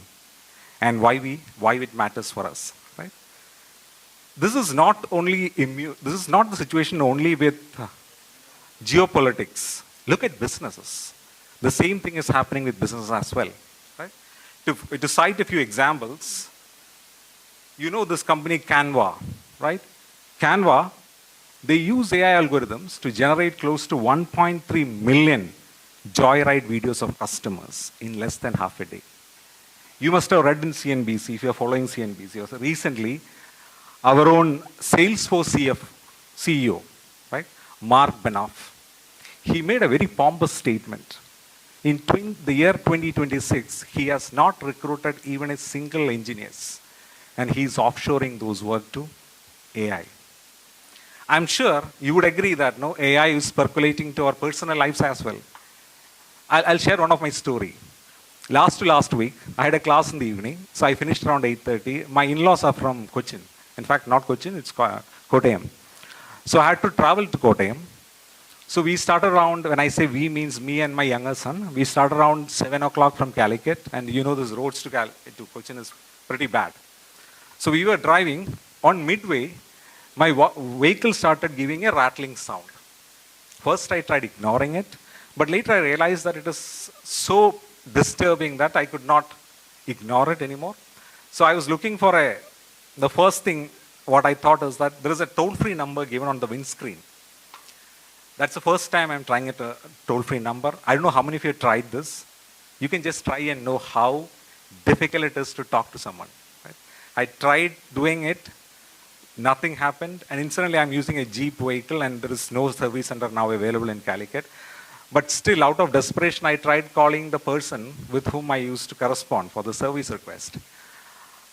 and why it matters for us. Right? This is not the situation only with geopolitics. Look at businesses. The same thing is happening with businesses as well. Right? To cite a few examples, this company Canva, right? Canva, they use AI algorithms to generate close to 1.3 million joyride videos of customers in less than half a day. You must have read in CNBC, if you're following CNBC, recently, our own Salesforce CEO, right, Mark Benioff, he made a very pompous statement. In the year 2026, he has not recruited even a single engineers, and he's offshoring those work to AI. I'm sure you would agree that AI is percolating to our personal lives as well. I'll share one of my story. Last week, I had a class in the evening, so I finished around 8:30. My in-laws are from Cochin. In fact, not Cochin, it's Kottayam. So I had to travel to Kottayam. So we started around, when I say we means me and my younger son, we started around 7 o'clock from Calicut, and these roads to Cochin is pretty bad. So we were driving, on midway, my vehicle started giving a rattling sound. First I tried ignoring it, but later I realized that it is so disturbing that I could not ignore it anymore. So I was looking for the first thing, what I thought is that there is a toll-free number given on the windscreen. That's the first time I'm trying a toll-free number. I don't know how many of you tried this. You can just try and know how difficult it is to talk to someone. Right? I tried doing it. Nothing happened, and incidentally I'm using a Jeep vehicle and there is no service center now available in Calicut. But still, out of desperation, I tried calling the person with whom I used to correspond for the service request.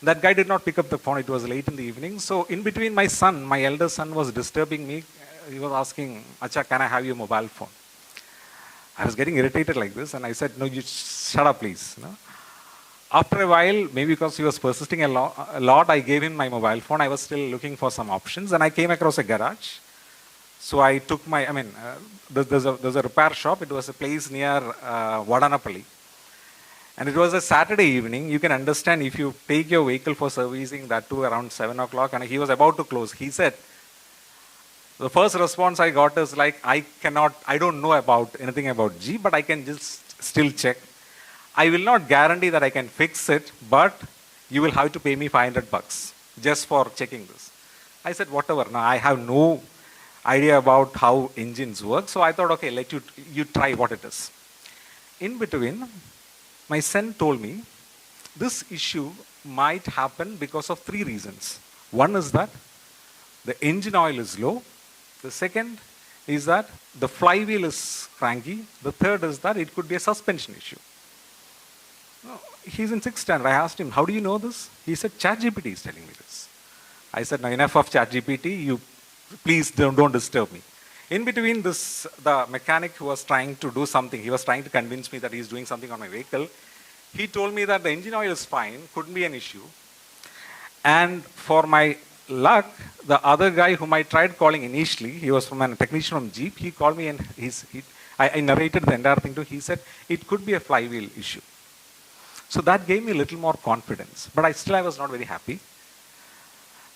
That guy did not pick up the phone. It was late in the evening. So in between, my elder son was disturbing me. He was asking, Acha, can I have your mobile phone? I was getting irritated like this, and I said, no, you shut up, please. After a while, maybe because he was persisting a lot, I gave him my mobile phone. I was still looking for some options, and I came across a garage. So I took there's a repair shop. It was a place near Vadanapalli. And it was a Saturday evening. You can understand if you take your vehicle for servicing, that too around 7 o'clock, and he was about to close. He said, the first response I got is like, I don't know anything about G, but I can just still check. I will not guarantee that I can fix it, but you will have to pay me $500 just for checking this. I said, whatever. Now, I have no idea about how engines work, so I thought, okay, let you try what it is. In between, my son told me this issue might happen because of 3 reasons. One is that the engine oil is low. The second is that the flywheel is cranky. The third is that it could be a suspension issue. He's in 6th standard. I asked him, how do you know this? He said, ChatGPT is telling me this. I said, now enough of ChatGPT. You please don't disturb me. In between this, the mechanic who was trying to do something, he was trying to convince me that he's doing something on my vehicle. He told me that the engine oil is fine, couldn't be an issue. And for my luck, the other guy whom I tried calling initially, he was from a technician from Jeep, he called me and I narrated the entire thing to him. He said, it could be a flywheel issue. So that gave me a little more confidence, but I was not very happy.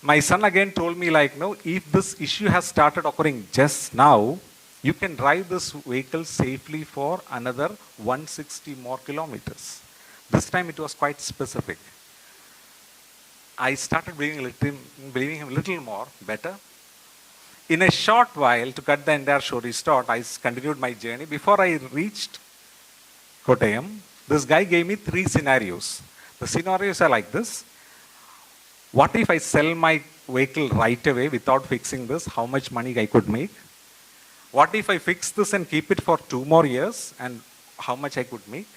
My son again told me like, no, if this issue has started occurring just now, you can drive this vehicle safely for another 160 more kilometers. This time it was quite specific. I started believing him a little more, better. In a short while, to cut the entire story short, I continued my journey. Before I reached Kottayam, this guy gave me 3 scenarios. The scenarios are like this. What if I sell my vehicle right away without fixing this? How much money I could make? What if I fix this and keep it for 2 more years? And how much I could make?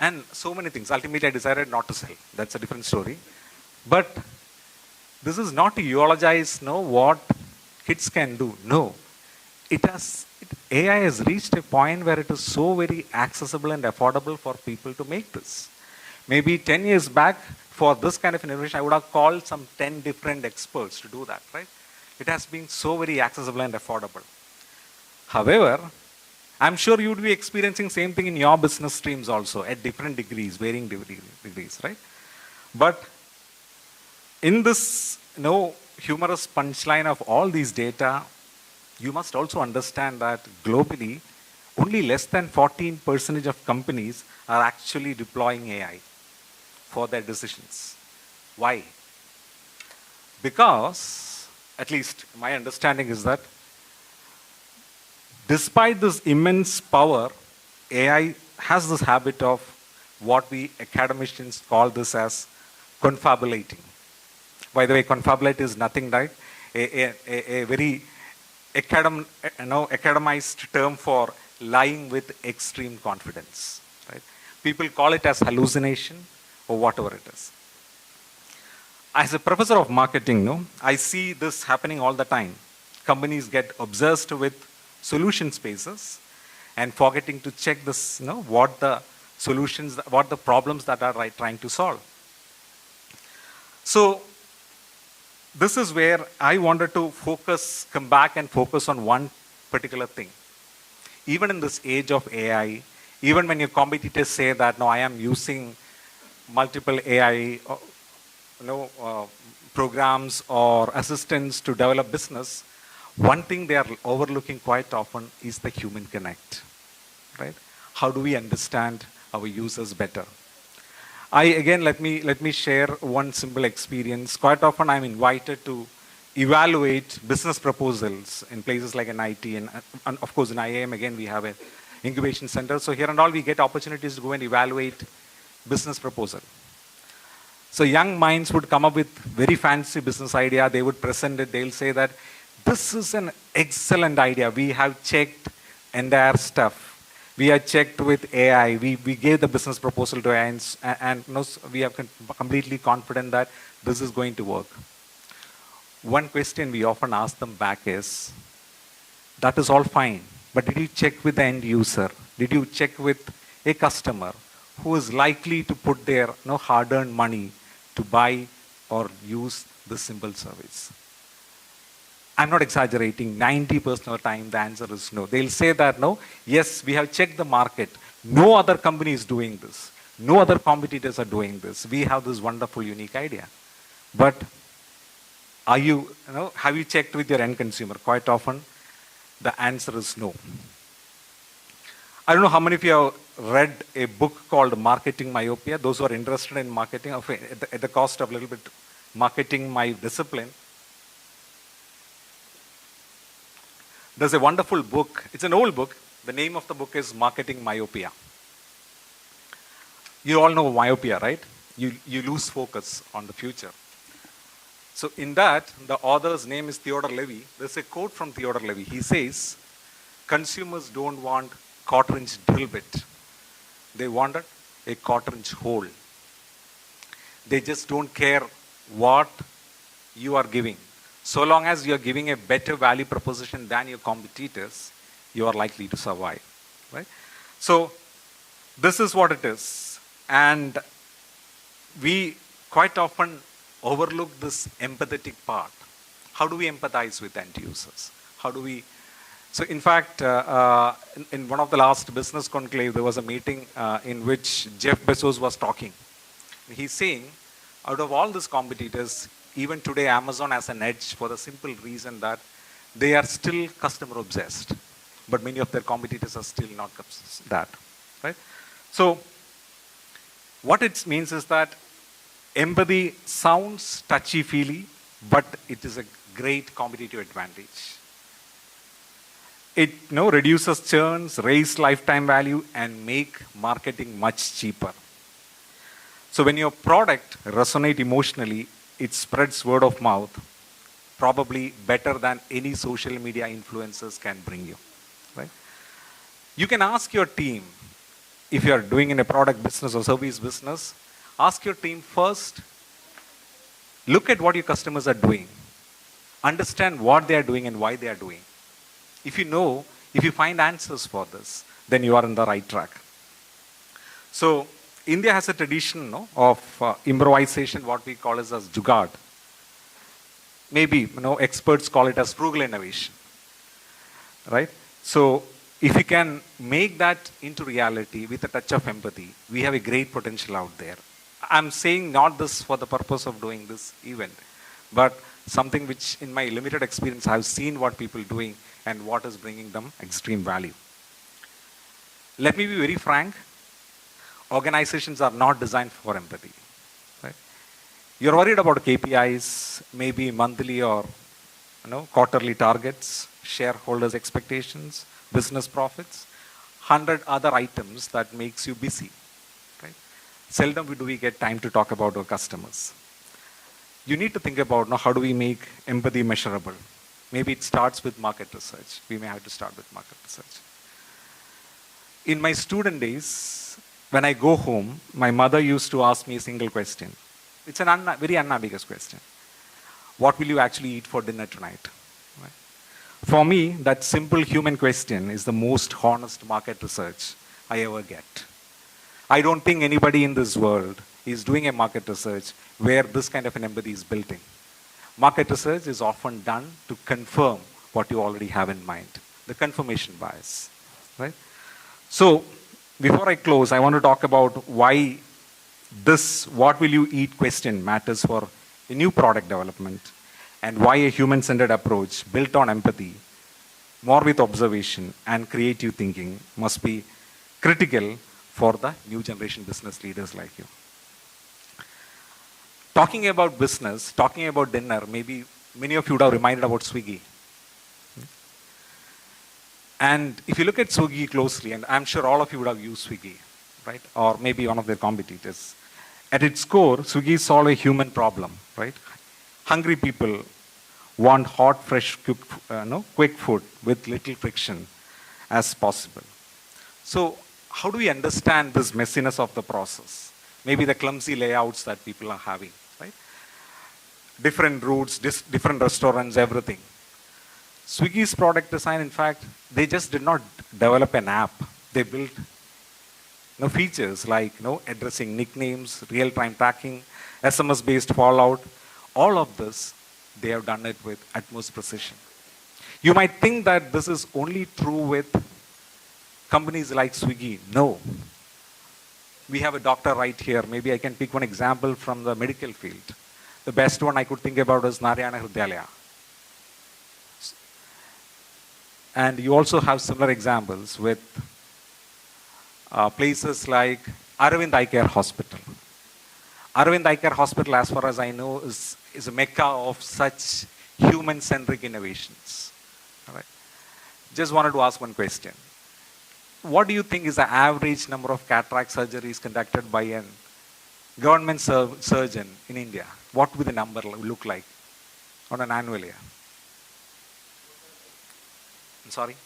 And so many things. Ultimately, I decided not to sell. That's a different story. But this is not to eulogize what kids can do. No. AI has reached a point where it is so very accessible and affordable for people to make this. Maybe 10 years back, for this kind of innovation, I would have called some 10 different experts to do that, right? It has been so very accessible and affordable. However, I'm sure you would be experiencing same thing in your business streams also at different degrees, varying degrees, right? But in this humorous punchline of all these data, you must also understand that globally, only less than 14% of companies are actually deploying AI for their decisions. Why? Because, at least my understanding is that, despite this immense power, AI has this habit of what we academicians call this as confabulating. By the way, confabulate is nothing like a very academized term for lying with extreme confidence. Right? People call it as hallucination or whatever it is. As a professor of marketing, I see this happening all the time. Companies get obsessed with solution spaces and forgetting to check this, what the solutions, what the problems that are trying to solve. So this is where I wanted to come back and focus on one particular thing. Even in this age of AI, even when your competitors say that, no, I am using multiple AI programs or assistants to develop business, one thing they are overlooking quite often is the human connect, right? How do we understand our users better? Let me share one simple experience. Quite often I'm invited to evaluate business proposals in places like NIT and of course in IIM again we have an incubation center. So here and all we get opportunities to go and evaluate business proposal. So young minds would come up with very fancy business idea. They would present it. They'll say that this is an excellent idea. We have checked entire stuff. We are checked with AI. We gave the business proposal to AI and we are completely confident that this is going to work. One question we often ask them back is, that is all fine, but did you check with the end user? Did you check with a customer who is likely to put their hard-earned money to buy or use this simple service? I'm not exaggerating, 90% of the time the answer is no. They'll say that no, yes, we have checked the market. No other company is doing this. No other competitors are doing this. We have this wonderful, unique idea. But have you checked with your end consumer? Quite often, the answer is no. I don't know how many of you have read a book called Marketing Myopia. Those who are interested in marketing, at the cost of a little bit marketing my discipline. There's a wonderful book. It's an old book. The name of the book is Marketing Myopia. You all know myopia, right? You lose focus on the future. So in that, the author's name is Theodore Levy. There's a quote from Theodore Levy. He says, consumers don't want quarter-inch drill bit. They wanted a quarter-inch hole. They just don't care what you are giving. So long as you are giving a better value proposition than your competitors, you are likely to survive, right? So this is what it is. And we quite often overlook this empathetic part. How do we empathize with end users? How do we? So in fact, in one of the last business conclave, there was a meeting in which Jeff Bezos was talking. He's saying, out of all these competitors, even today Amazon has an edge for the simple reason that they are still customer obsessed, but many of their competitors are still not that, right? So what it means is that empathy sounds touchy-feely, but it is a great competitive advantage. It reduces churns, raises lifetime value, and make marketing much cheaper. So when your product resonates emotionally, it spreads word of mouth, probably better than any social media influencers can bring you, right? You can ask your team, if you are doing in a product business or service business, ask your team first, look at what your customers are doing, understand what they are doing and why they are doing. If you find answers for this, then you are on the right track. So India has a tradition of improvisation, what we call as jugaad. Maybe experts call it as frugal innovation, right? So if you can make that into reality with a touch of empathy, we have a great potential out there. I'm saying not this for the purpose of doing this event, but something which in my limited experience I've seen what people doing and what is bringing them extreme value. Let me be very frank. Organizations are not designed for empathy, right? You're worried about KPIs, maybe monthly or quarterly targets, shareholders' expectations, business profits, 100 other items that makes you busy, right? Seldom do we get time to talk about our customers. You need to think about how do we make empathy measurable. Maybe it starts with market research. We may have to start with market research. In my student days, when I go home, my mother used to ask me a single question. It's a very unambiguous question. What will you actually eat for dinner tonight? Right? For me, that simple human question is the most honest market research I ever get. I don't think anybody in this world is doing a market research where this kind of an empathy is built in. Market research is often done to confirm what you already have in mind, the confirmation bias, right? So before I close, I want to talk about why this what will you eat question matters for a new product development and why a human-centered approach built on empathy, more with observation and creative thinking must be critical for the new generation business leaders like you. Talking about business, talking about dinner, maybe many of you would have reminded about Swiggy. And if you look at Swiggy closely, and I'm sure all of you would have used Swiggy, right? Or maybe one of their competitors. At its core, Swiggy solves a human problem, right? Hungry people want hot, fresh, quick food with little friction as possible. So how do we understand this messiness of the process? Maybe the clumsy layouts that people are having, right? Different routes, different restaurants, everything. Swiggy's product design, in fact, they just did not develop an app. They built features like addressing nicknames, real-time tracking, SMS-based fallout. All of this, they have done it with utmost precision. You might think that this is only true with companies like Swiggy. No. We have a doctor right here. Maybe I can pick one example from the medical field. The best one I could think about is Narayana Hridayalaya. And you also have similar examples with places like Aravind Eye Care Hospital. Aravind Eye Care Hospital, as far as I know, is a mecca of such human-centric innovations. All right. Just wanted to ask one question. What do you think is the average number of cataract surgeries conducted by a government surgeon in India? What would the number look like on an annual year? I'm sorry?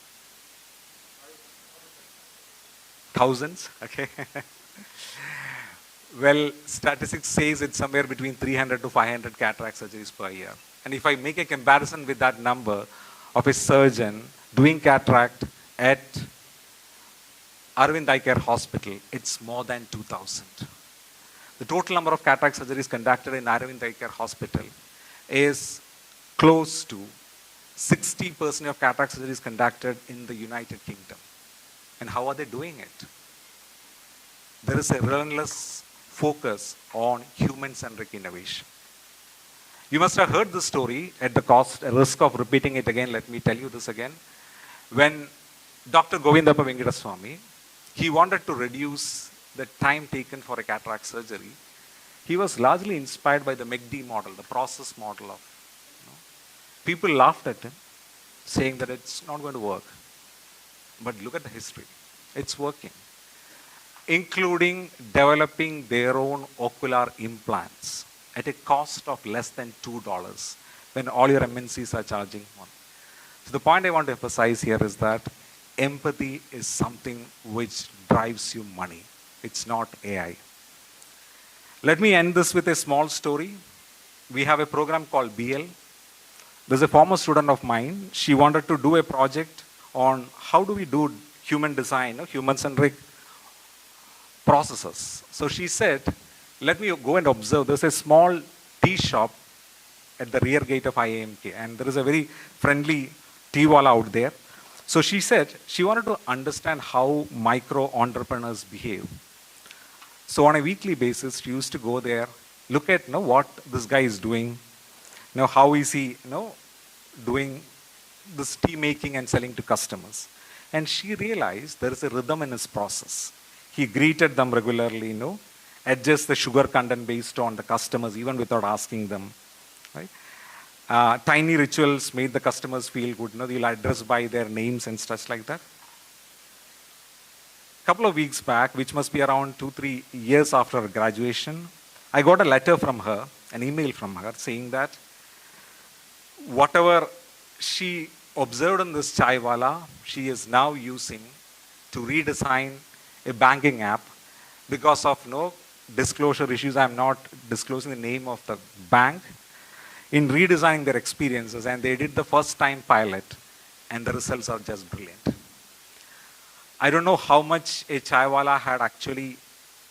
Thousands? Okay. Well, statistics says it's somewhere between 300 to 500 cataract surgeries per year. And if I make a comparison with that number of a surgeon doing cataract at Aravind Eye Care Hospital, it's more than 2,000. the total number of cataract surgeries conducted in Aravind Eye Care Hospital is close to 60% of cataract surgeries conducted in the United Kingdom. And how are they doing it? There is a relentless focus on human-centric innovation. You must have heard this story at the risk of repeating it again. Let me tell you this again. When Dr. Govindappa Venkataswamy, he wanted to reduce the time taken for a cataract surgery. He was largely inspired by the McD model, the process model of. People laughed at him, saying that it's not going to work. But look at the history. It's working. Including developing their own ocular implants at a cost of less than $2 when all your MNCs are charging one. So the point I want to emphasize here is that empathy is something which drives you money. It's not AI. Let me end this with a small story. We have a program called BL. There's a former student of mine. She wanted to do a project on how do we do human design, human-centric processes. So she said, let me go and observe. There's a small tea shop at the rear gate of IAMK, and there is a very friendly tea wall out there. So she said she wanted to understand how micro entrepreneurs behave. So on a weekly basis, she used to go there, look at what this guy is doing, how is he doing this tea making and selling to customers. And she realized there is a rhythm in his process. He greeted them regularly, adjust the sugar content based on the customers even without asking them. Right? Tiny rituals made the customers feel good. They'll address by their names and stuff like that. A couple of weeks back, which must be around 2-3 years after her graduation, I got a letter from her, an email from her saying that whatever she observed in this chaiwala, she is now using to redesign a banking app because of disclosure issues. I'm not disclosing the name of the bank. In redesigning their experiences, and they did the first time pilot, and the results are just brilliant. I don't know how much a chaiwala had actually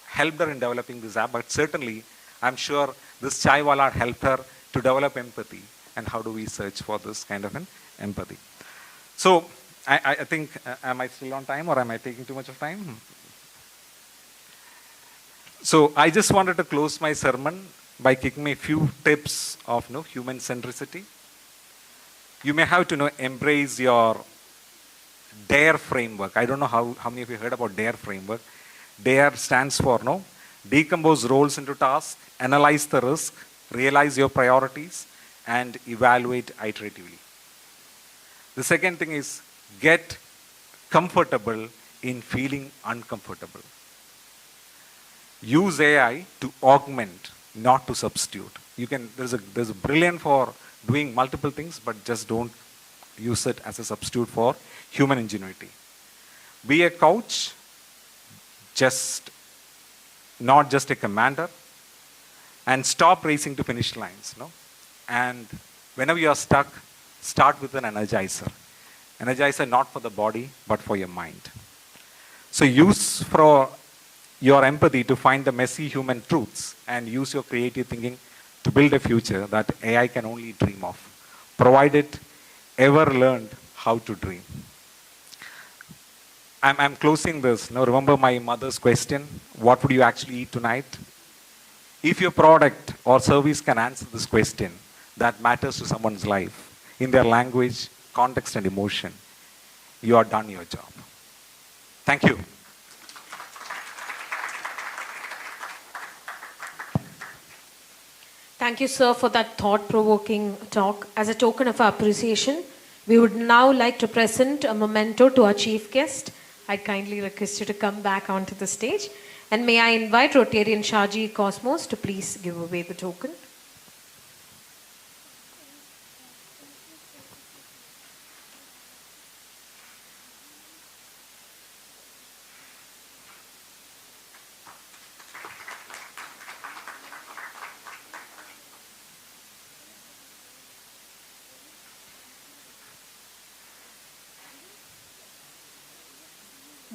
helped her in developing this app, but certainly I'm sure this chaiwala helped her to develop empathy. And how do we search for this kind of an empathy? So I think, am I still on time or am I taking too much of time? So I just wanted to close my sermon by giving a few tips of human centricity. You may have to embrace your DARE framework. I don't know how many of you heard about DARE framework. DARE stands for decompose roles into tasks, analyze the risk, realize your priorities, and evaluate iteratively. The second thing is get comfortable in feeling uncomfortable. Use AI to augment, not to substitute. There's a brilliant for doing multiple things, but just don't use it as a substitute for human ingenuity. Be a coach, not just a commander, and stop racing to finish lines. And whenever you are stuck, start with an energizer. Energizer not for the body, but for your mind. So use for your empathy to find the messy human truths and use your creative thinking to build a future that AI can only dream of, provided ever learned how to dream. I'm closing this. Remember my mother's question, what would you actually eat tonight? If your product or service can answer this question that matters to someone's life in their language, context, and emotion, you are done your job. Thank you. Thank you, sir, for that thought-provoking talk. As a token of our appreciation, we would now like to present a memento to our chief guest. I kindly request you to come back onto the stage. And may I invite Rotarian Shaji Cosmos to please give away the token.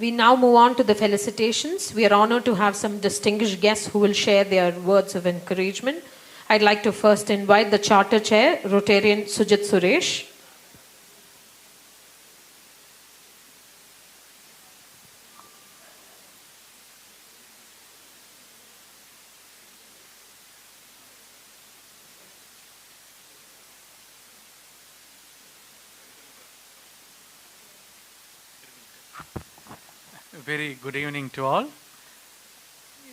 We now move on to the felicitations. We are honored to have some distinguished guests who will share their words of encouragement. I'd like to first invite the Charter Chair, Rotarian Sujit Suresh. Very good evening to all.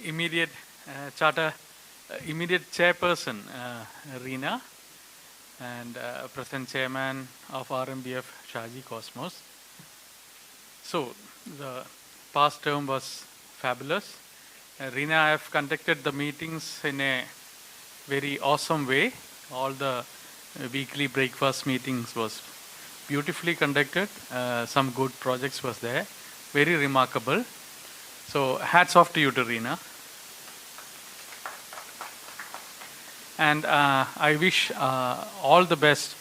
Immediate immediate chairperson Reena and present chairman of RMBF Shaji Cosmos. So the past term was fabulous. Reena, I have conducted the meetings in a very awesome way. All the weekly breakfast meetings was beautifully conducted. Some good projects was there. Very remarkable. So hats off to you, Reena. And I wish all the best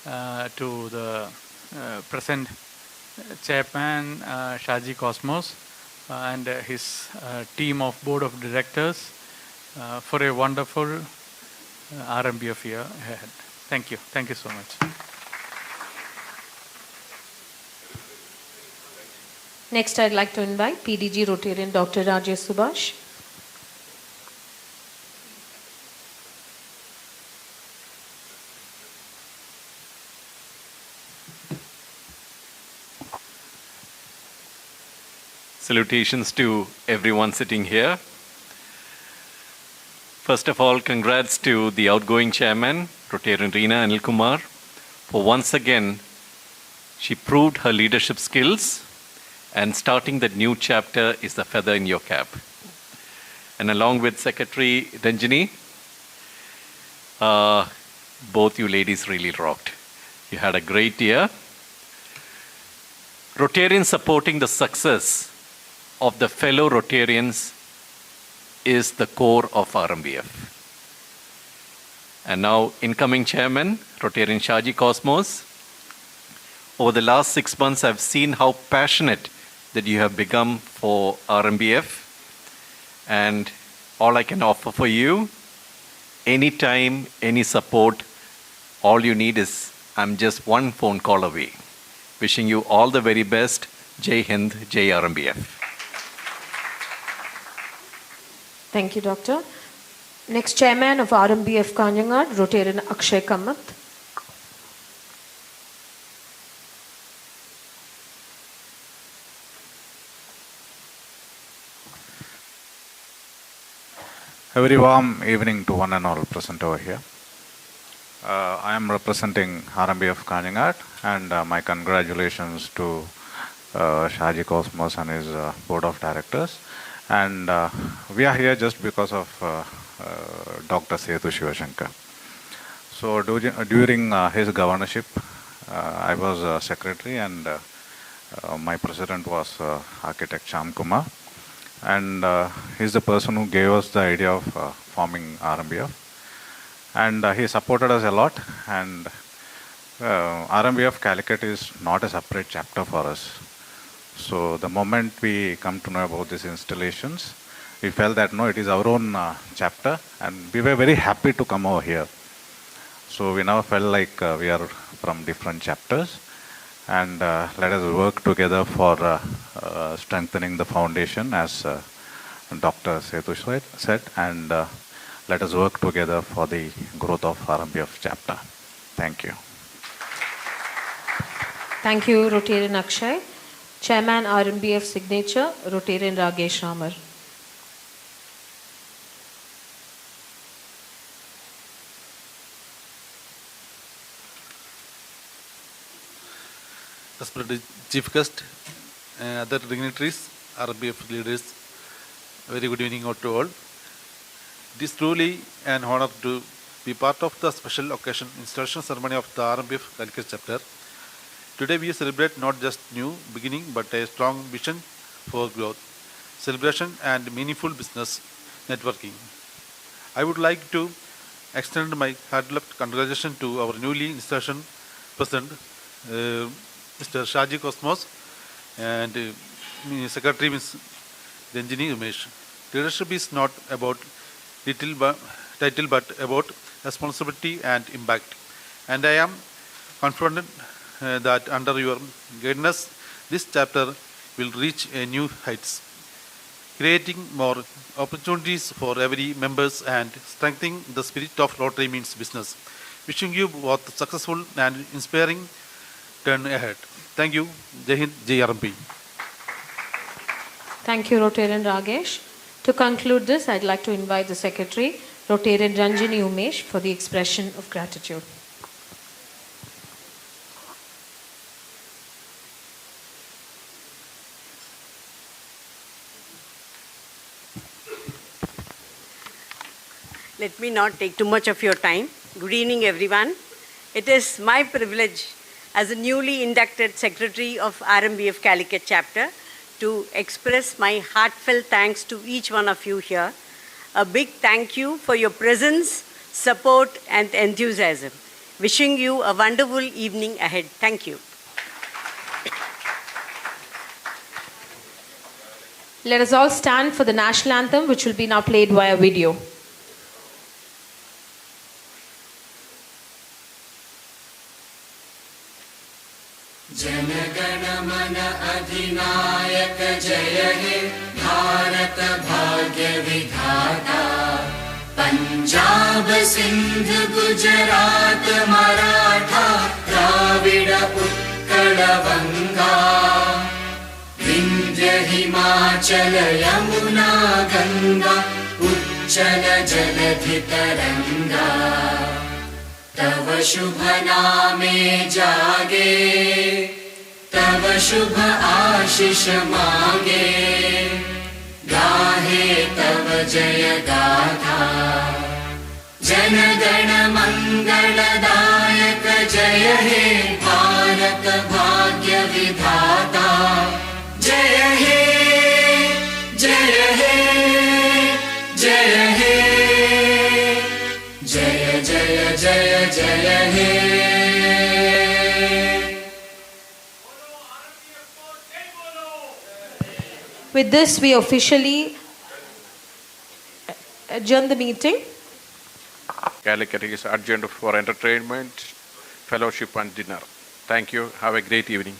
to the present chairman, Shaji Cosmos, and his team of board of directors for a wonderful RMBF year ahead. Thank you. Thank you so much. Next, I'd like to invite PDG Rotarian Dr. Rajesh Subhash. Salutations to everyone sitting here. First of all, congrats to the outgoing chairman, Rotarian Reena Anil Kumar, for once again, she proved her leadership skills, and starting that new chapter is the feather in your cap. And along with Secretary Ranjini, both you ladies really rocked. You had a great year. Rotarians supporting the success of the fellow Rotarians is the core of RMBF. And now, incoming chairman, Rotarian Shaji Cosmos. Over the last 6 months, I've seen how passionate that you have become for RMBF. And all I can offer for you, anytime, any support, all you need is, I'm just one phone call away. Wishing you all the very best. Jai Hind, Jai RMBF. Thank you, Doctor. Next, Chairman of RMBF Kanjangad, Rotarian Akshay Kamath. A very warm evening to one and all present over here. I am representing RMBF Kanjangad, and my congratulations to Shaji Cosmos and his board of directors. And we are here just because of Dr. Sethu Shivashankar. So during his governorship, I was secretary, and my president was architect Shyam Kumar. And he's the person who gave us the idea of forming RMBF. And he supported us a lot. And RMBF CALICUT is not a separate chapter for us. So the moment we come to know about these installations, we felt that no, it is our own chapter, and we were very happy to come over here. So we now felt like we are from different chapters, and let us work together for strengthening the foundation, as Dr. Sethu said, and let us work together for the growth of RMBF chapter. Thank you. Thank you, Rotarian Akshay. Chairman RMBF Signature, Rotarian Ragesh Ramar. Respected Chief Guest, other dignitaries, RMBF leaders, very good evening to all. It is truly an honor to be part of the special occasion installation ceremony of the RMBF CALICUT chapter. Today we celebrate not just new beginning but a strong vision for growth, celebration and meaningful business networking. I would like to extend my heartfelt congratulations to our newly installation president, Mr. Shaji Cosmos, and Secretary Ms. Ranjini Umesh. Leadership is not about title but about responsibility and impact. And I am confident that under your guidance, this chapter will reach a new heights, creating more opportunities for every members and strengthening the spirit of Rotary Means Business. Wishing you both successful and inspiring turn ahead. Thank you. Jai Hind, Jai RMB. Thank you, Rotarian Ragesh. To conclude this, I'd like to invite the Secretary, Rotarian Ranjini Umesh, for the expression of gratitude. Let me not take too much of your time. Good evening, everyone. It is my privilege as a newly inducted Secretary of RMBF CALICUT chapter to express my heartfelt thanks to each one of you here. A big thank you for your presence, support, and enthusiasm. Wishing you a wonderful evening ahead. Thank you. Let us all stand for the national anthem, which will be now played via video. जनगण मन अधिनायक जय हे भारत भाग्य विधाता पंजाब सिंध गुजरात मराठा द्राविड उत्कल गंगा विंध्य हिमाचल यमुना गंगा उच्चल जलधि तरंगा तव शुभ नामे जागे तव शुभ आशीष मांगे गाहे तव जय गाथा जन गण मंगलदायक जय हे भारत भाग्य विधाता जय हे जय हे जय हे जय जय जय जय हे With this, we officially adjourn the meeting. CALICUT is adjourned for entertainment, fellowship and dinner. Thank you. Have a great evening.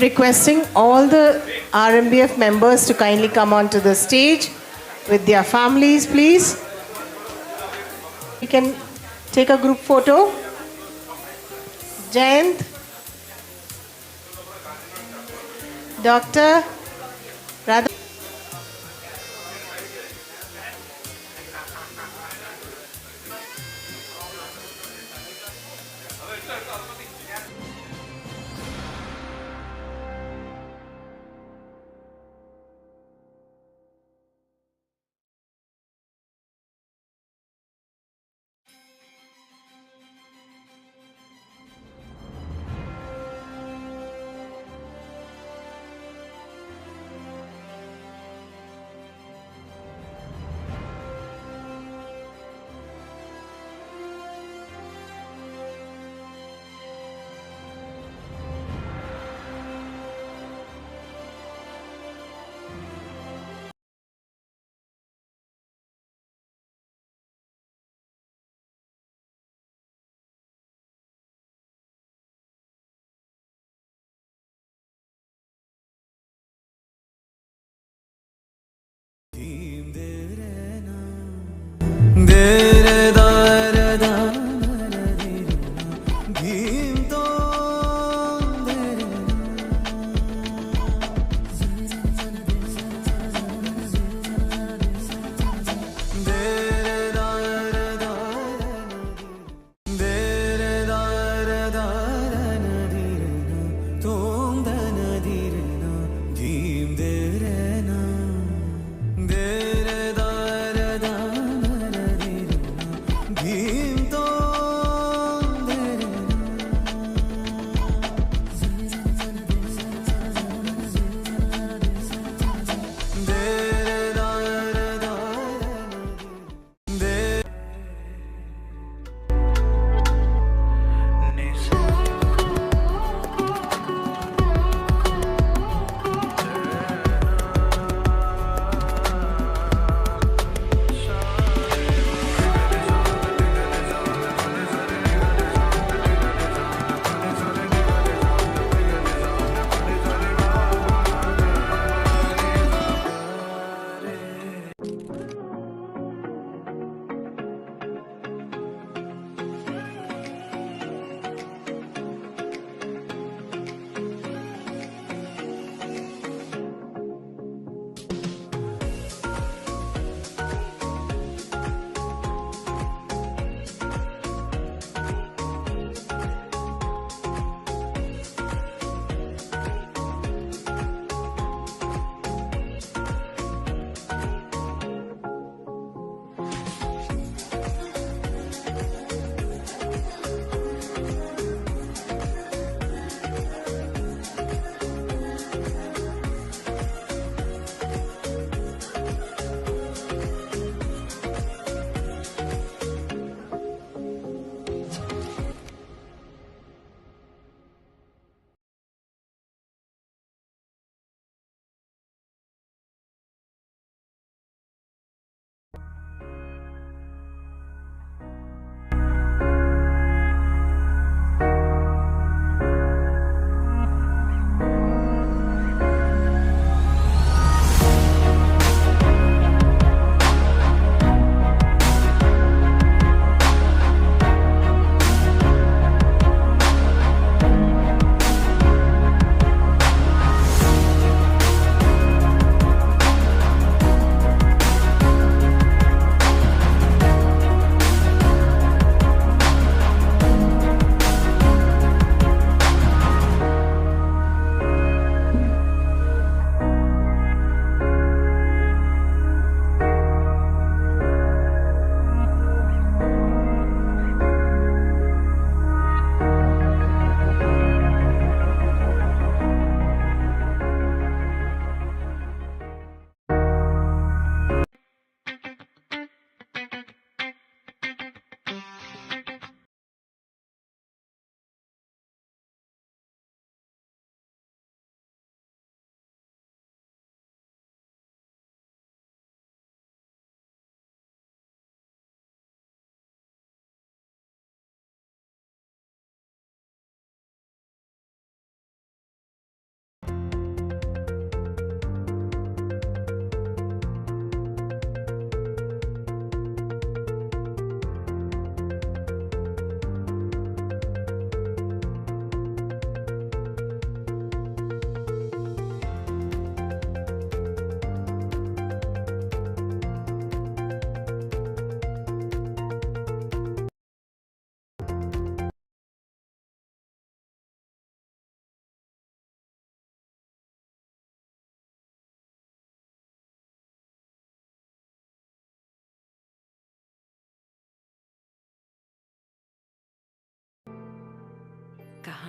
Requesting all the RMBF members to kindly come onto the stage with their families, please. We can take a group photo. Jayant, Dr. Radha.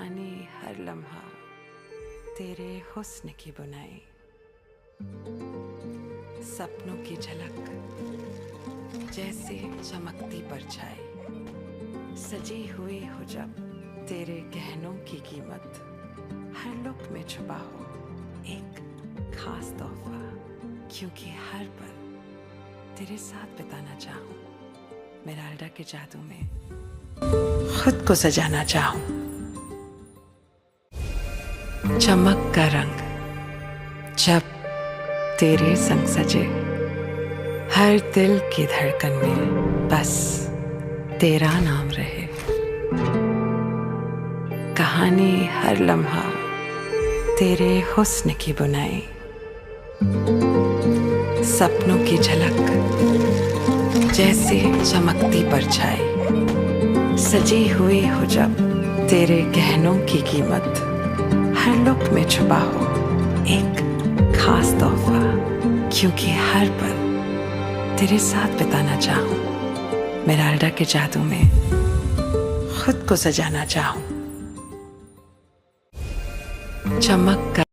कहानी हर लम्हा तेरे हुस्न की बुनाई, सपनों की झलक जैसे चमकती परछाई, सजी हुई हो जब तेरे गहनों की कीमत, हर लुक में छुपा हो एक खास तोहफा, क्योंकि हर पल तेरे साथ बिताना चाहूं, मेराल्डा के जादू में खुद को सजाना चाहूं। चमक का रंग जब तेरे संग सजे, हर दिल की धड़कन में बस तेरा नाम रहे, कहानी हर लम्हा तेरे हुस्न की बुनाई, सपनों की झलक जैसे चमकती परछाई, सजी हुई हो जब तेरे गहनों की कीमत, हर लुक में छुपा हो एक खास तोहफा, क्योंकि हर पल तेरे साथ बिताना चाहूं, मेराल्डा के जादू में खुद को सजाना चाहूं। चमक का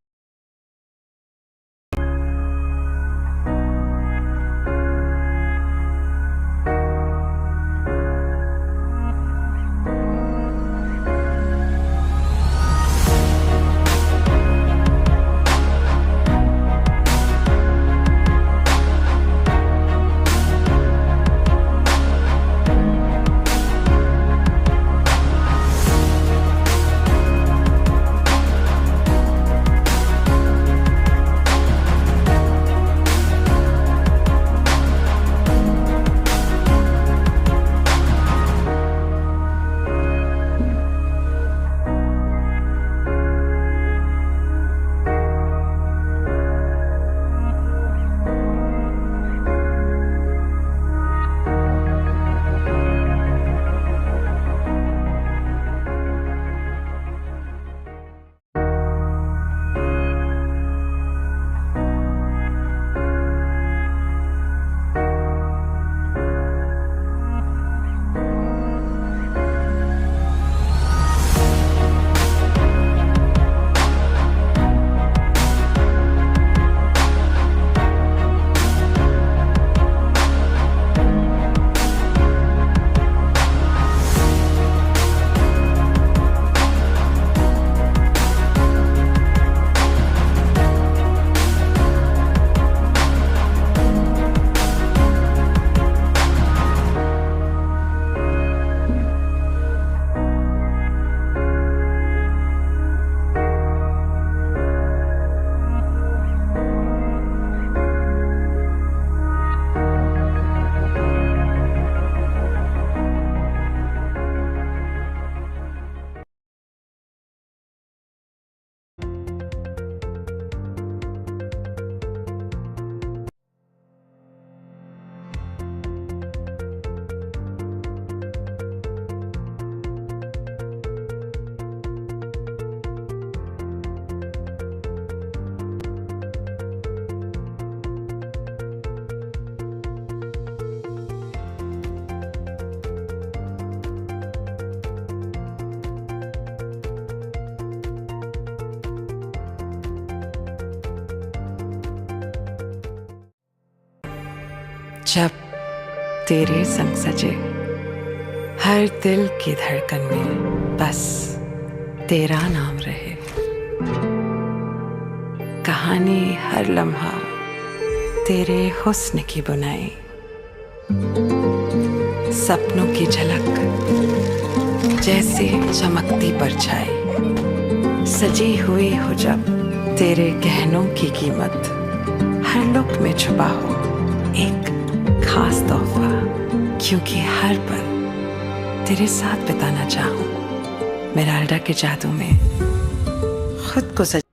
जब तेरे संग सजे, हर दिल की धड़कन में बस तेरा नाम रहे, कहानी हर लम्हा तेरे हुस्न की बुनाई, सपनों की झलक जैसे चमकती परछाई, सजी हुई हो जब तेरे गहनों की कीमत, हर लुक में छुपा हो एक खास तोहफा, क्योंकि हर पल तेरे साथ बिताना चाहूं, मेराल्डा के जादू में खुद को चाहूं।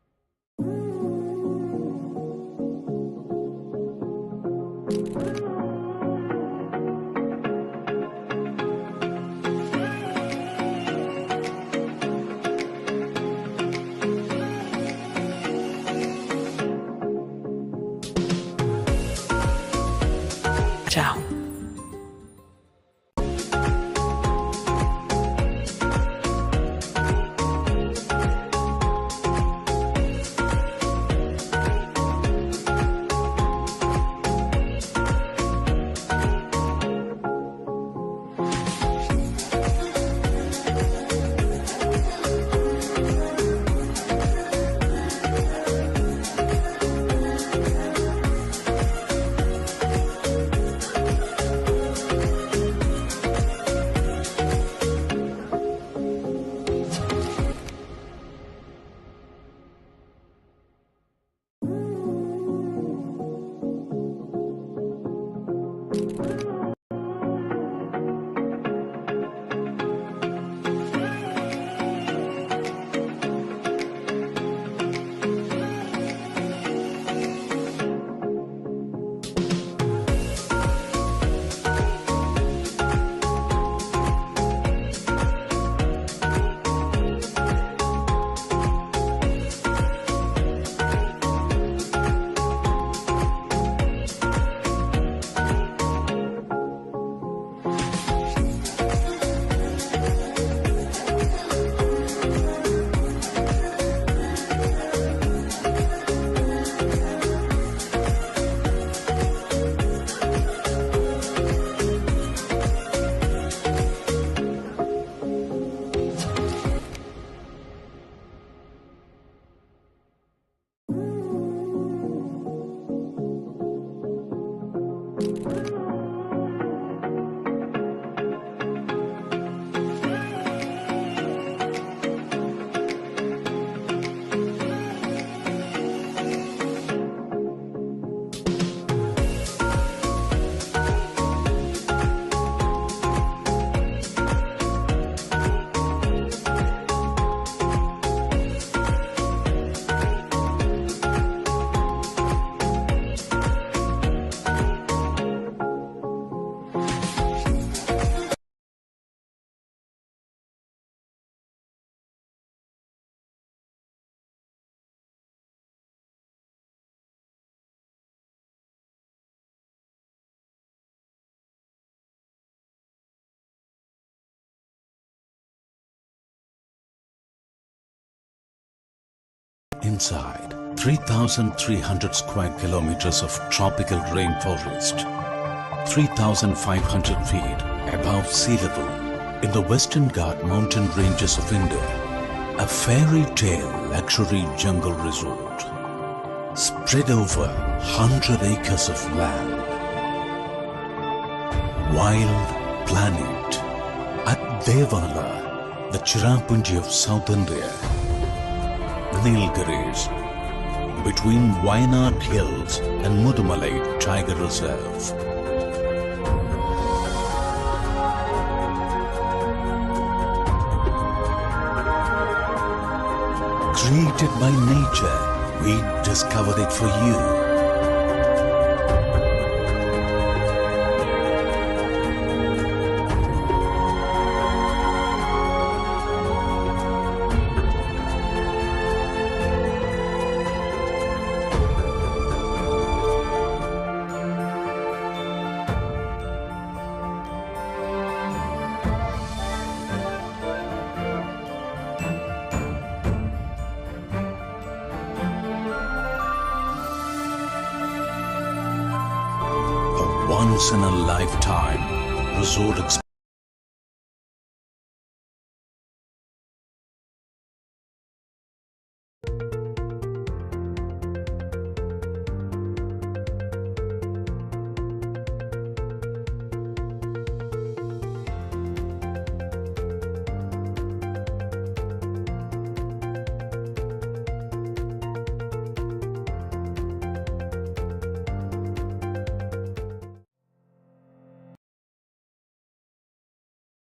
Inside 3,300 square kilometers of tropical rainforest, 3,500 feet above sea level, in the Western Ghat mountain ranges of India, a fairy tale luxury jungle resort, spread over 100 acres of land. Wild planet at Devala, the Chirapunji of South India. Nilgiris, between Wayanad Hills and Mudumalai Tiger Reserve. Created by nature, we discovered it for you. Once in a lifetime resort experience.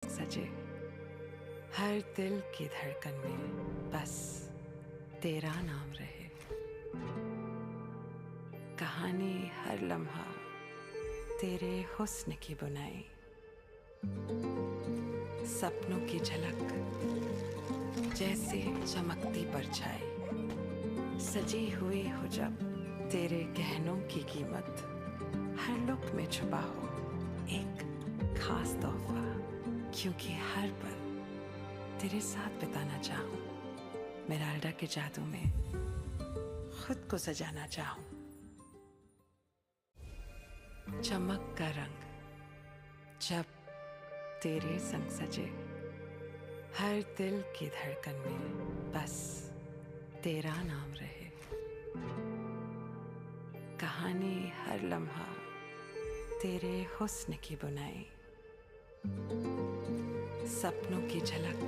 सजे हर दिल की धड़कन में बस तेरा नाम रहे, कहानी हर लम्हा तेरे हुस्न की बुनाई, सपनों की झलक जैसे चमकती परछाई, सजी हुई हो जब तेरे गहनों की कीमत, हर लुक में छुपा हो एक खास तोहफा, क्योंकि हर पल तेरे साथ बिताना चाहूं, मेराल्डा के जादू में खुद को सजाना चाहूं। चमक का रंग जब तेरे संग सजे, हर दिल की धड़कन में बस तेरा नाम रहे, कहानी हर लम्हा तेरे हुस्न की बुनाई, सपनों की झलक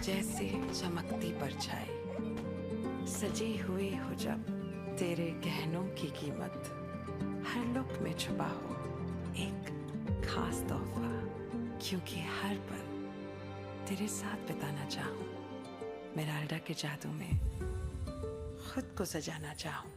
जैसे चमकती परछाई, सजी हुई हो जब तेरे गहनों की कीमत, हर लुक में छुपा हो एक खास तोहफा, क्योंकि हर पल तेरे साथ बिताना चाहूं, मेराल्डा के जादू में खुद को सजाना चाहूं।